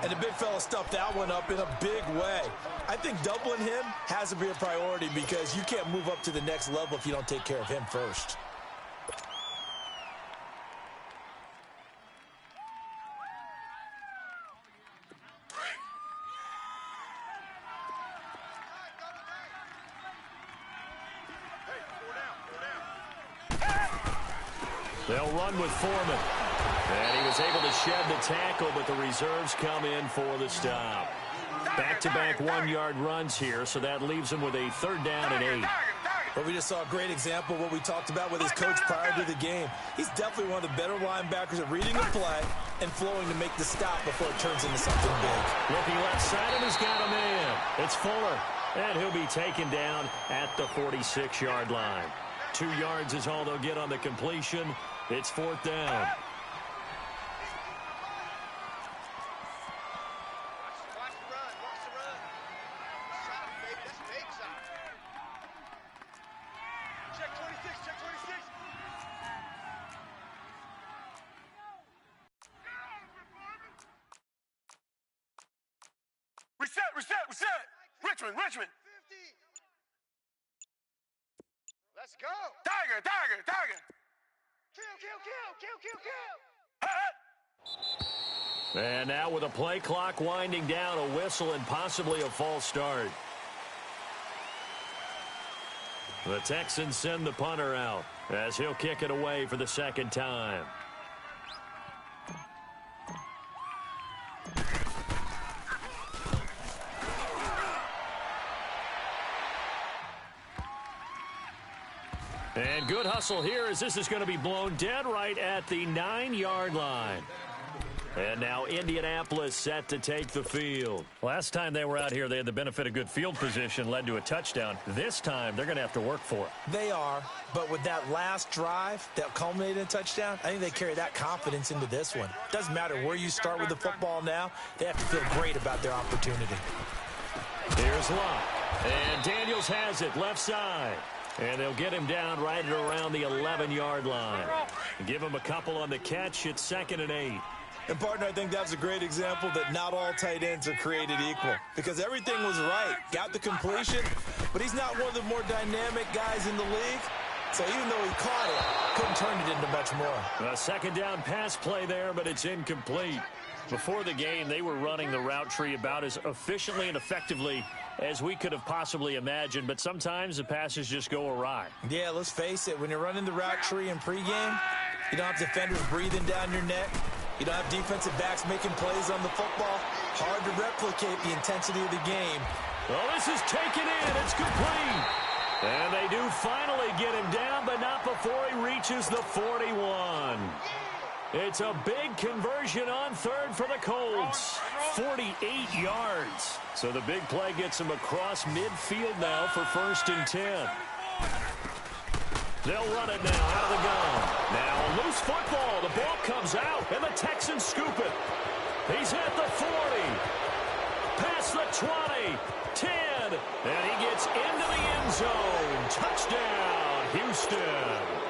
B: And the big fella stuffed that one up in a big way. I think doubling him has to be a priority because you can't move up to the next level if you don't take care of him first.
A: They'll run with Foreman. And he was able to shed the tackle, but the reserves come in for the stop. Back-to-back one-yard runs here, so that leaves him with a third down and 8.
B: But we just saw a great example of what we talked about with his coach prior to the game. He's definitely one of the better linebackers at reading a play and flowing to make the stop before it turns into something big.
A: Looking left side, and he's got a man. It's Fuller, and he'll be taken down at the 46-yard line. 2 yards is all they'll get on the completion. It's fourth down.
C: Reset. Richmond. Let's go. Tiger. Kill.
A: And now with a play clock winding down, a whistle and possibly a false start. The Texans send the punter out as he'll kick it away for the second time. And good hustle here as this is going to be blown dead right at the 9-yard line. And now Indianapolis set to take the field. Last time they were out here, they had the benefit of good field position, led to a touchdown. This time, they're going to have to work for it.
B: They are, but with that last drive that culminated in a touchdown, I think they carry that confidence into this one. Doesn't matter where you start with the football now, they have to feel great about their opportunity.
A: Here's Locke, and Daniels has it left side. And they'll get him down right at around the 11-yard line. Give him a couple on the catch. It's 2nd and 8.
B: And, partner, I think that's a great example that not all tight ends are created equal. Because everything was right. Got the completion, but he's not one of the more dynamic guys in the league. So even though he caught it, couldn't turn it into much more.
A: A second down pass play there, but it's incomplete. Before the game, they were running the route tree about as efficiently and effectively as we could have possibly imagined, but sometimes the passes just go awry.
B: Yeah, let's face it. When you're running the route tree in pregame, you don't have defenders breathing down your neck. You don't have defensive backs making plays on the football. Hard to replicate the intensity of the game.
A: Well, this is taken in. It's complete. And they do finally get him down, but not before he reaches the 41. It's a big conversion on third for the Colts. 48 yards. So the big play gets him across midfield now for 1st and 10. They'll run it now out of the gun. Now a loose football. The ball comes out, and the Texans scoop it. He's at the 40. Past the 20. 10. And he gets into the end zone. Touchdown, Houston.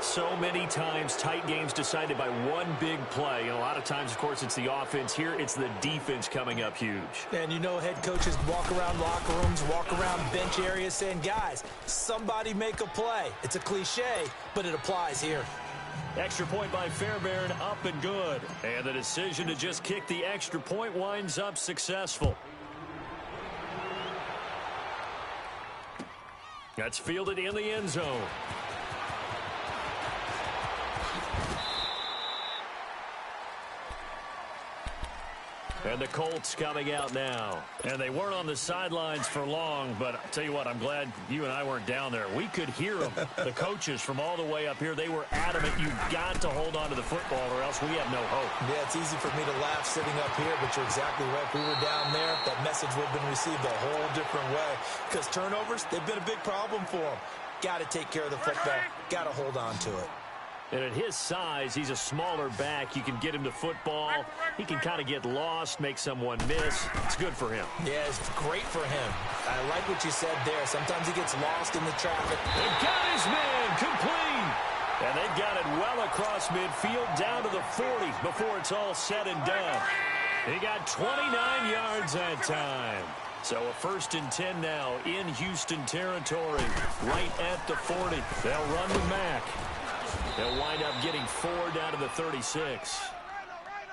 A: So many times, tight games decided by one big play. And a lot of times, of course, it's the offense. Here, it's the defense coming up huge.
B: And you know head coaches walk around locker rooms, walk around bench areas saying, guys, somebody make a play. It's a cliche, but it applies here.
A: Extra point by Fairbairn, up and good. And the decision to just kick the extra point winds up successful. That's fielded in the end zone. And the Colts coming out now. And they weren't on the sidelines for long, but I'll tell you what, I'm glad you and I weren't down there. We could hear them. The coaches from all the way up here, they were adamant. You've got to hold on to the football or else we have no hope.
B: Yeah, it's easy for me to laugh sitting up here, but you're exactly right. If we were down there, that message would have been received a whole different way. Because turnovers, they've been a big problem for them. Got to take care of the football. Got to hold on to it.
A: And at his size, he's a smaller back. You can get him to football. He can kind of get lost, make someone miss. It's good for him.
B: Yeah, it's great for him. I like what you said there. Sometimes he gets lost in the traffic.
A: They've got his man complete. And they've got it well across midfield down to the 40 before it's all said and done. He got 29 yards that time. So a 1st and 10 now in Houston territory, right at the 40. They'll run with Mack. They'll wind up getting 4 down to the 36.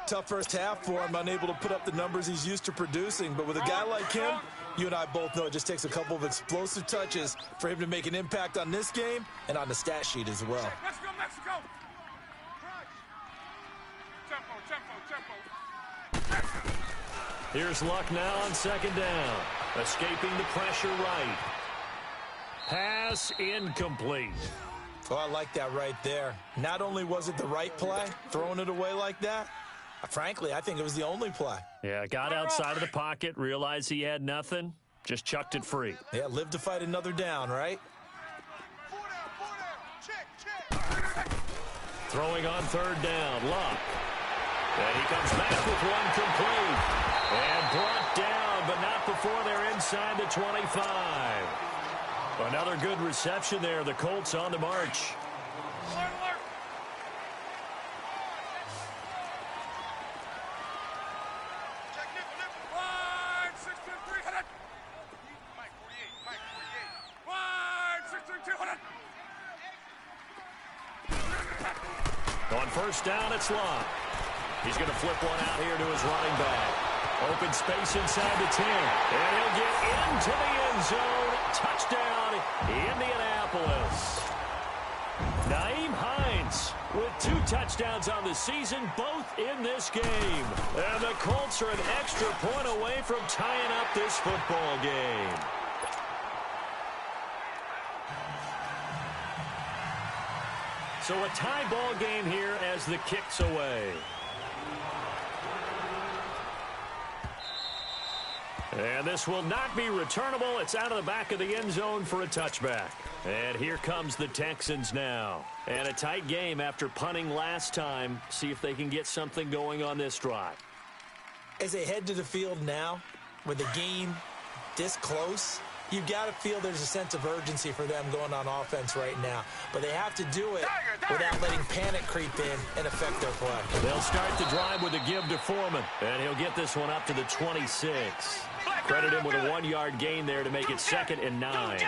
B: Tough first half for him, unable to put up the numbers he's used to producing. But with a guy like him, you and I both know it just takes a couple of explosive touches for him to make an impact on this game and on the stat sheet as well.
C: Let's go, Mexico! Tempo.
A: Here's Luck now on 2nd down. Escaping the pressure right. Pass incomplete.
B: Oh, I like that right there. Not only was it the right play, throwing it away like that, frankly, I think it was the only play.
A: Yeah, got outside of the pocket, realized he had nothing, just chucked it free.
B: Yeah, live to fight another down, right?
A: Throwing on 3rd down, Luck. And he comes back with one complete. And brought down, but not before they're inside the 25. Another good reception there. The Colts on the march. On 1st down, it's Luck. He's going to flip one out here to his running back. Open space inside the 10. And he'll get into the end zone. Touchdown, Indianapolis. Naeem Hines with 2 touchdowns on the season, both in this game. And the Colts are an extra point away from tying up this football game. So a tie ball game here as the kick's away. And this will not be returnable. It's out of the back of the end zone for a touchback. And here comes the Texans now. And a tight game after punting last time. See if they can get something going on this drive.
B: As they head to the field now, with the game this close, you've got to feel there's a sense of urgency for them going on offense right now. But they have to do it without letting panic creep in and affect their play.
A: They'll start the drive with a give to Foreman. And he'll get this one up to the 26. Credit him with a 1-yard gain there to make it 2nd and 9.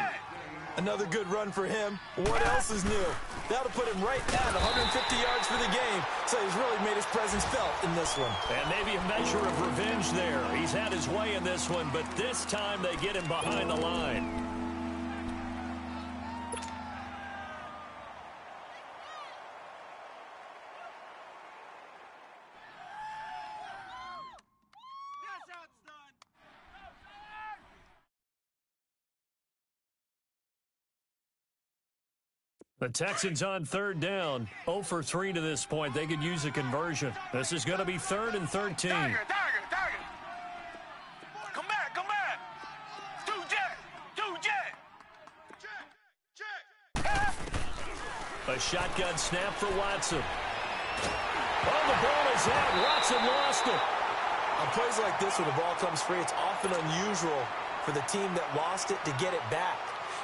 B: Another good run for him. What else is new? That'll put him right at 150 yards for the game. So he's really made his presence felt in this one.
A: And maybe a measure of revenge there. He's had his way in this one, but this time they get him behind the line. The Texans on 3rd down, 0 for 3 to this point. They could use a conversion. This is going to be 3rd and 13.
C: Target. Come back. Two jet.
A: A shotgun snap for Watson. Oh, the ball is out. Watson lost it.
B: On plays like this, when the ball comes free, it's often unusual for the team that lost it to get it back.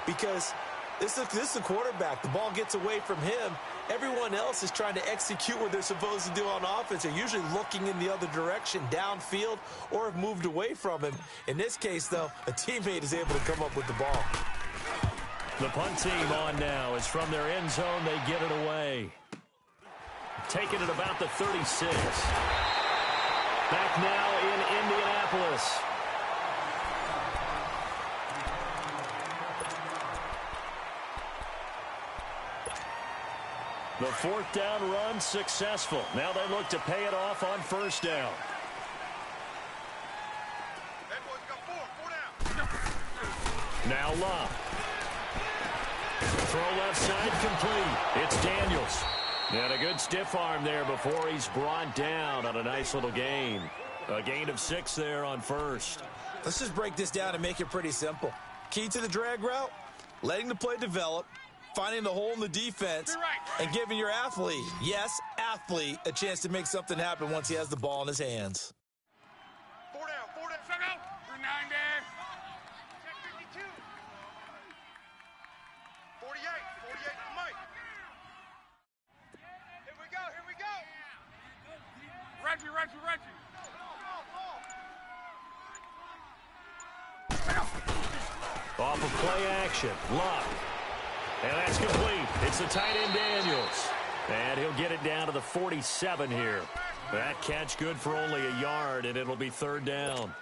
B: Because this is the quarterback. The ball gets away from him. Everyone else is trying to execute what they're supposed to do on offense. They're usually looking in the other direction, downfield, or have moved away from him. In this case, though, a teammate is able to come up with the ball.
A: The punt team on now is from their end zone. They get it away. taken at about the 36. Back now in Indianapolis. The fourth down run successful. Now they look to pay it off on first down.
C: That boy's got four down.
A: Now Love. Throw left side complete. It's Daniels. And a good stiff arm there before he's brought down on a nice little gain. A gain of 6 there on first.
B: Let's just break this down and make it pretty simple. Key to the drag route, letting the play develop, finding the hole in the defense, and giving your athlete, yes, athlete, a chance to make something happen once he has the ball in his hands.
C: Four down. Shut out. 3-9 there. Check 52. 48 to Mike. Here we go. Reggie.
A: Off of play action. Luck. And that's complete. It's the tight end Daniels. And he'll get it down to the 47 here. That catch good for only a yard, and it'll be third down.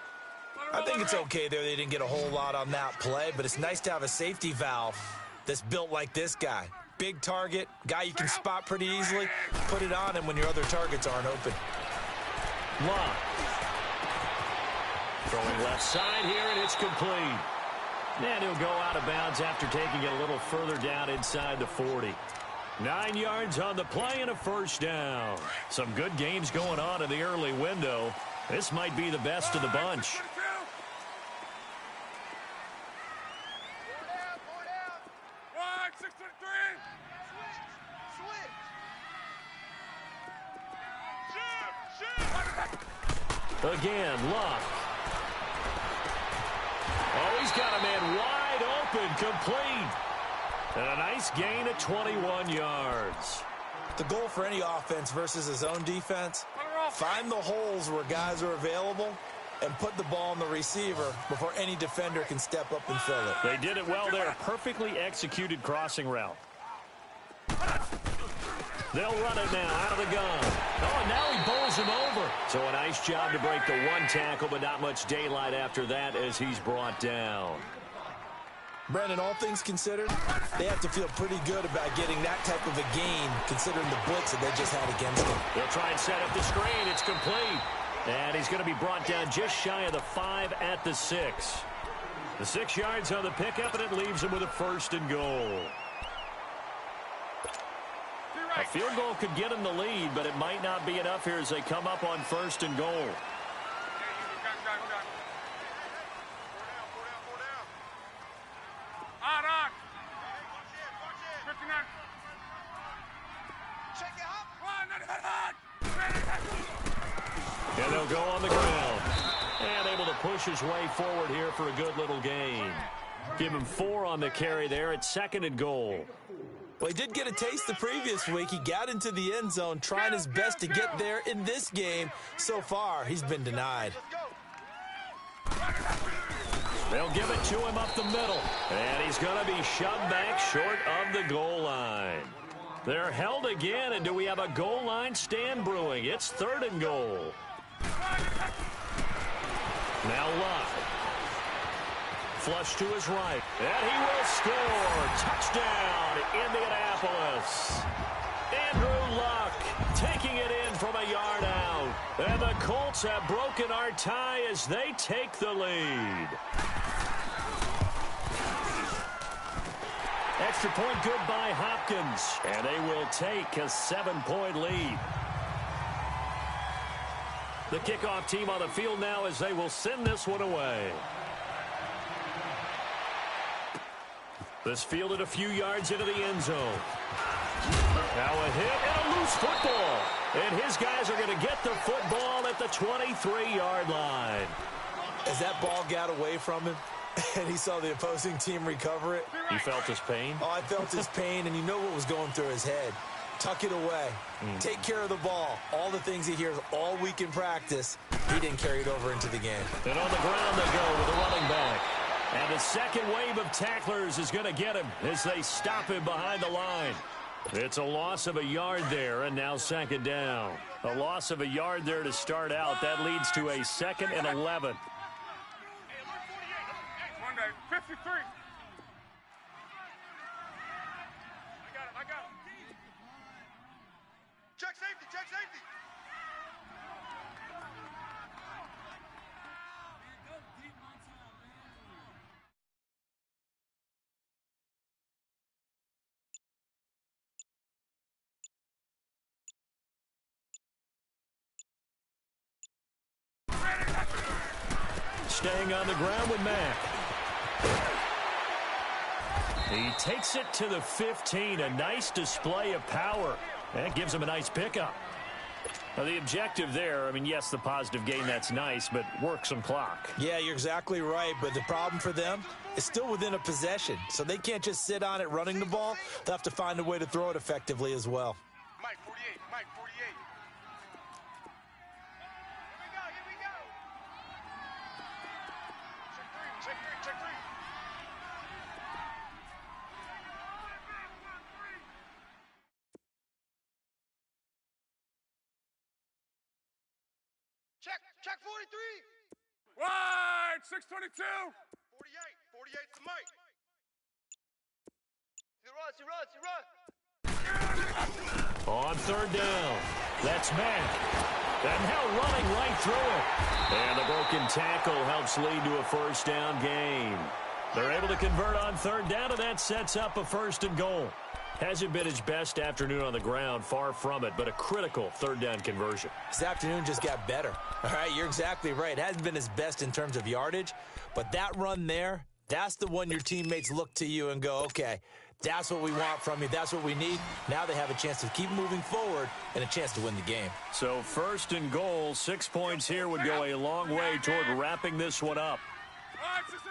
B: I think it's okay there. They didn't get a whole lot on that play, but it's nice to have a safety valve that's built like this guy. Big target, guy you can spot pretty easily. Put it on him when your other targets aren't open.
A: Luck. Throwing left side here, and it's complete. And he'll go out of bounds after taking it a little further down inside the 40. 9 yards on the play and a first down. Some good games going on in the early window. This might be the best of the bunch.
C: 4 down. 6-3. Switch.
A: Again, Luck. Oh, he's got a man wide open, complete. And a nice gain of 21 yards.
B: The goal for any offense versus his own defense, find the holes where guys are available and put the ball in the receiver before any defender can step up and fill it.
A: They did it well there. Perfectly executed crossing route. They'll run it now out of the gun. Oh, and now he bowls him over. So a nice job to break the one tackle, but not much daylight after that as he's brought down.
B: Brandon, all things considered, they have to feel pretty good about getting that type of a gain considering the blitz that they just had against them.
A: They'll try and set up the screen. It's complete. And he's going to be brought down just shy of the 5 at the 6. The 6 yards on the pickup, and it leaves him with a first and goal. A field goal could get him the lead, but it might not be enough here as they come up on first and goal.
C: 4 down. On. 59. Check it out.
A: And they'll go on the ground. And able to push his way forward here for a good little gain. Give him 4 on the carry there at second and goal.
B: Well, he did get a taste the previous week. He got into the end zone trying his best to get there in this game. So far, he's been denied.
A: They'll give it to him up the middle. And he's going to be shoved back short of the goal line. They're held again, and do we have a goal line stand brewing? It's third and goal. Now Luck. Flush to his right. And he will score. Touchdown, Indianapolis. Andrew Luck taking it in from a yard out. And the Colts have broken our tie as they take the lead. Extra point good by Hopkins. And they will take a 7-point lead. The kickoff team on the field now as they will send this one away. This fielded a few yards into the end zone. Now a hit and a loose football. And his guys are going to get the football at the 23-yard line.
B: As that ball got away from him and he saw the opposing team recover it.
A: You felt his pain?
B: Oh, I felt his pain, and you know what was going through his head. Tuck it away. Take care of the ball. All the things he hears all week in practice, he didn't carry it over into the game.
A: And on the ground they go with the running back. And the second wave of tacklers is going to get him as they stop him behind the line. It's a loss of a yard there, and now second down. A loss of a yard there to start out. That leads to a 2nd and 11.
C: 53. I got him. Check safety, check safety.
A: Staying on the ground with Mack. He takes it to the 15. A nice display of power. That gives him a nice pickup. Now, the objective there, I mean, yes, the positive gain, that's nice, but work some clock.
B: Yeah, you're exactly right, but the problem for them is still within a possession, so they can't just sit on it running the ball. They'll have to find a way to throw it effectively as well.
C: Mike 48, Mike 48. Here we go. Check three. Check 43. Wide, 622. 48 to Mike. He runs.
A: On third down, that's Mack. And now running right through it. And the broken tackle helps lead to a first down gain. They're able to convert on third down, and that sets up a 1st and goal. Hasn't been his best afternoon on the ground, far from it, but a critical third down conversion.
B: His afternoon just got better. All right, you're exactly right. It hasn't been his best in terms of yardage, but that run there, that's the one your teammates look to you and go, okay, that's what we want from you. That's what we need. Now they have a chance to keep moving forward and a chance to win the game.
A: So 1st and goal, 6 points here would go a long way toward wrapping this one up.
C: 65.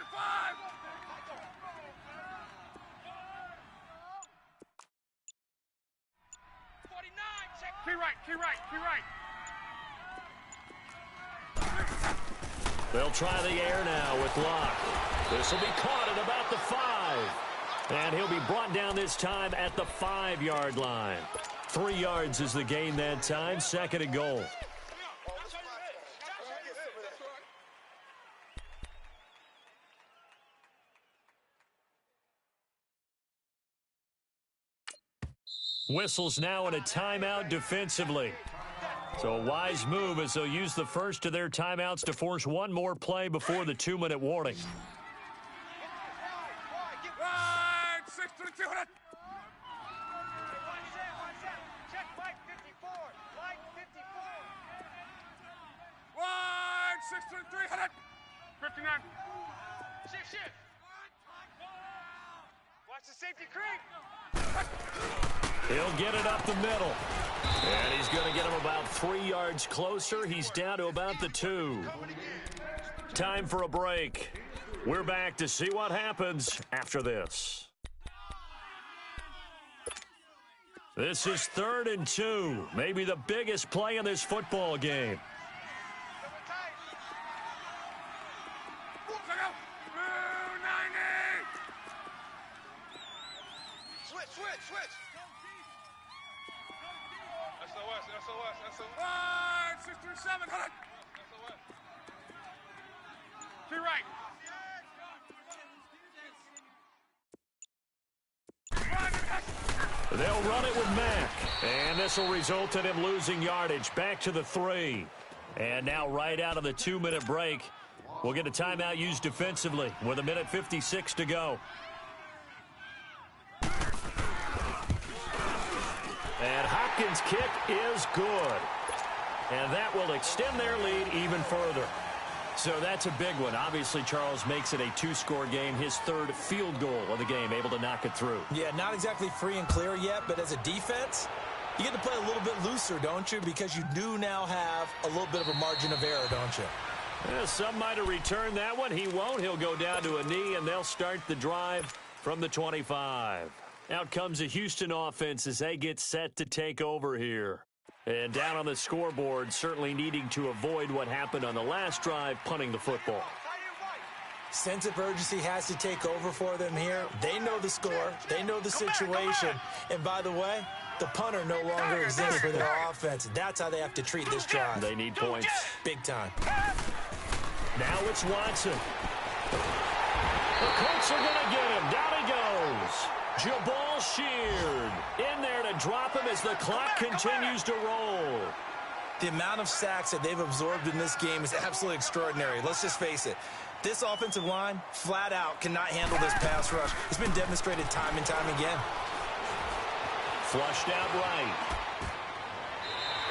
C: Key right.
A: They'll try the air now with Locke. This will be caught at about the 5. And he'll be brought down this time at the 5-yard line. 3 yards is the gain that time, 2nd and goal. Whistles now in a timeout defensively. So a wise move as they'll use the first of their timeouts to force one more play before the 2-minute warning.
C: Wide, 622. Check Mike 54. Mike 54. Wide, 623. 59. Shift. Watch the safety creep.
A: He'll get it up the middle. And he's going to get him about 3 yards closer. He's down to about the 2. Time for a break. We're back to see what happens after this. This is 3rd and 2. Maybe the biggest play in this football game.
C: Switch. SOS. Wide, 637. SOS. To right.
A: They'll run it with Mack. And this will result in him losing yardage. Back to the 3. And now right out of the 2-minute break, we'll get a timeout used defensively with 1:56 to go. And Hopkins' kick is good. And that will extend their lead even further. So that's a big one. Obviously, Charles makes it a 2-score game. His 3rd field goal of the game, able to knock it through.
B: Yeah, not exactly free and clear yet, but as a defense, you get to play a little bit looser, don't you? Because you do now have a little bit of a margin of error, don't you?
A: Yeah, some might have returned that one. He won't. He'll go down to a knee, and they'll start the drive from the 25. Out comes the Houston offense as they get set to take over here. And down on the scoreboard, certainly needing to avoid what happened on the last drive, punting the football.
B: Sense of urgency has to take over for them here. They know the score. They know the situation. And by the way, the punter no longer exists for their offense. That's how they have to treat this drive.
A: They need points.
B: Big time.
A: Now it's Watson. The Colts are going to get him. Down he goes. Jabal Sheard in there to drop him as the clock continues to roll.
B: The amount of sacks that they've absorbed in this game is absolutely extraordinary. Let's just face it. This offensive line, flat out, cannot handle this pass rush. It's been demonstrated time and time again.
A: Flushed out right.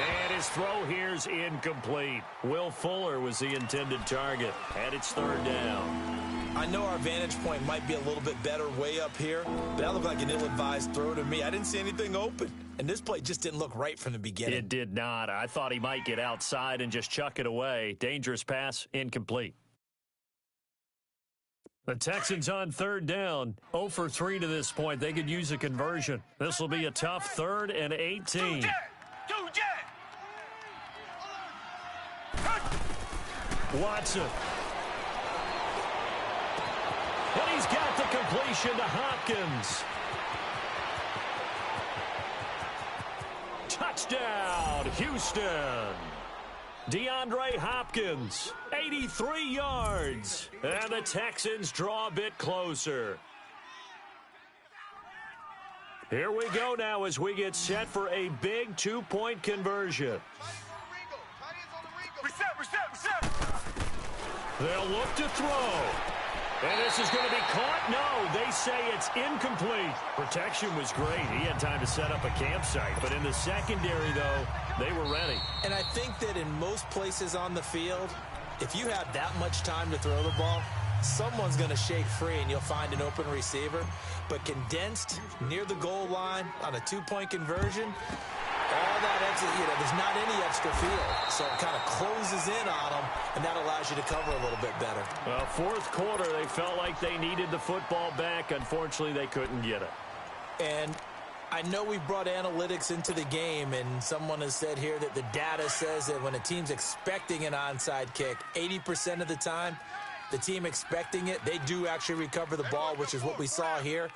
A: And his throw here's incomplete. Will Fuller was the intended target. And it's third down.
B: I know our vantage point might be a little bit better way up here, but that looked like an ill-advised throw to me. I didn't see anything open. And this play just didn't look right from the beginning.
A: It did not. I thought he might get outside and just chuck it away. Dangerous pass, incomplete. The Texans on third down, 0 for 3 to this point. They could use a conversion. This will be a tough 3rd and 18. Watson. And he's got the completion to Hopkins. Touchdown, Houston. DeAndre Hopkins, 83 yards. And the Texans draw a bit closer. Here we go now as we get set for a big 2-point conversion.
C: Reset.
A: They'll look to throw. And this is going to be caught. No, they say it's incomplete. Protection was great. He had time to set up a campsite. But in the secondary, though, they were ready.
B: And I think that in most places on the field, if you have that much time to throw the ball, someone's going to shake free and you'll find an open receiver. But condensed near the goal line on a 2-point conversion, all that extra, there's not any extra field. So it kind of closes in on them, and that allows you to cover a little bit better.
A: Well, fourth quarter, they felt like they needed the football back. Unfortunately, they couldn't get it.
B: And I know we've brought analytics into the game, and someone has said here that the data says that when a team's expecting an onside kick, 80% of the time, the team expecting it, they do actually recover the ball, which is what we saw here.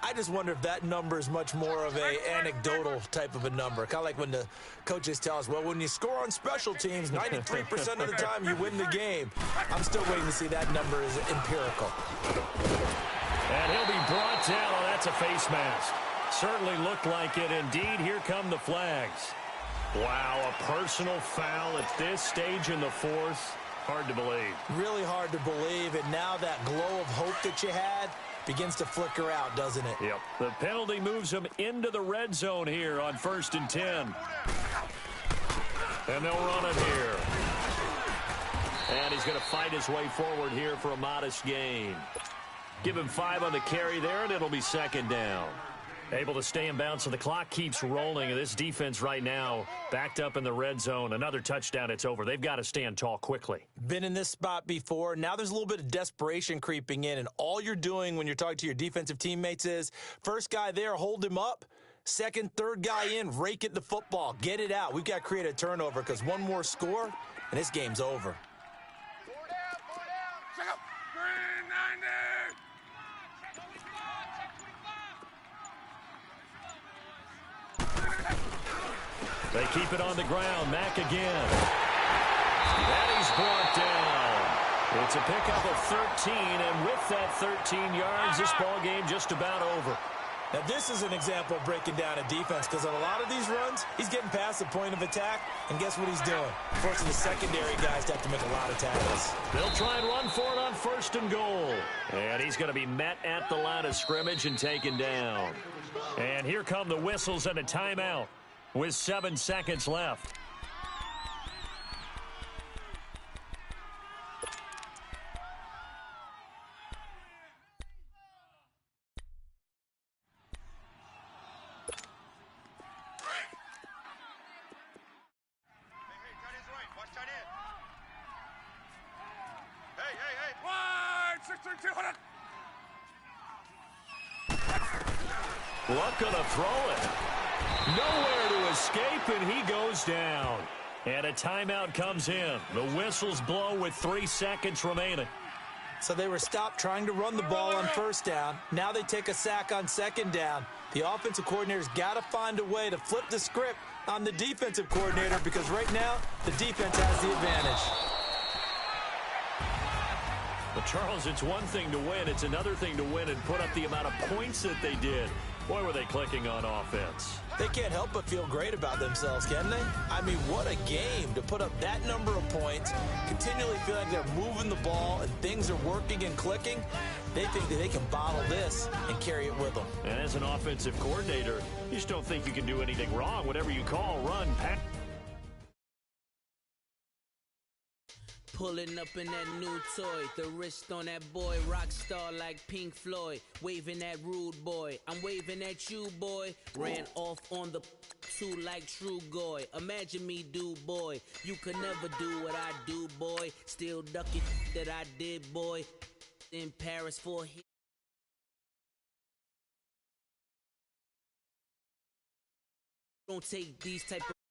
B: I just wonder if that number is much more of a anecdotal type of a number. Kind of like when the coaches tell us, well, when you score on special teams, 93% of the time you win the game. I'm still waiting to see that number is empirical.
A: And he'll be brought down. Oh, that's a face mask. Certainly looked like it. Indeed, here come the flags. Wow, a personal foul at this stage in the fourth. Hard to believe. Really hard to believe. And now that glow of hope that you had begins to flicker out, doesn't it? Yep. The penalty moves him into the red zone here on 1st and 10. And they'll run it here. And he's going to fight his way forward here for a modest gain. Give him 5 on the carry there, and it'll be 2nd down. Able to stay in bounds, so the clock keeps rolling. And this defense right now backed up in the red zone. Another touchdown, it's over. They've got to stand tall quickly. Been in this spot before. Now there's a little bit of desperation creeping in. And all you're doing when you're talking to your defensive teammates is, first guy there, hold him up. Second, third guy in, rake at the football. Get it out. We've got to create a turnover because one more score, and this game's over.
C: Check up. 390.
A: They keep it on the ground. Mack again. And he's brought down. It's a pickup of 13, and with that 13 yards, this ball game just about over.
B: Now, this is an example of breaking down a defense because on a lot of these runs, he's getting past the point of attack, and guess what he's doing? Forcing the secondary guys to have to make a lot of tackles.
A: They'll try and run for it on 1st and goal. And he's going to be met at the line of scrimmage and taken down. And here come the whistles and a timeout with 7 seconds left. Luck gonna throw it. Nowhere to escape, and he goes down. And a timeout comes in. The whistles blow with 3 seconds remaining.
B: So they were stopped trying to run the ball on first down. Now they take a sack on second down. The offensive coordinator's got to find a way to flip the script on the defensive coordinator because right now the defense has the advantage.
A: Well, Charles, it's one thing to win. It's another thing to win and put up the amount of points that they did. Boy, were they clicking on offense.
B: They can't help but feel great about themselves, can they? I mean, what a game to put up that number of points, continually feel like they're moving the ball and things are working and clicking. They think that they can bottle this and carry it with them.
A: And as an offensive coordinator, you just don't think you can do anything wrong. Whatever you call, run, pass.
D: Pulling up in that new toy, the wrist on that boy, rock star like Pink Floyd, waving at rude boy, I'm waving at you boy, ran off on the two like True Goy, imagine me do boy, you could never do what I do boy, still ducking that I did boy, in Paris for a hit. Don't take these type of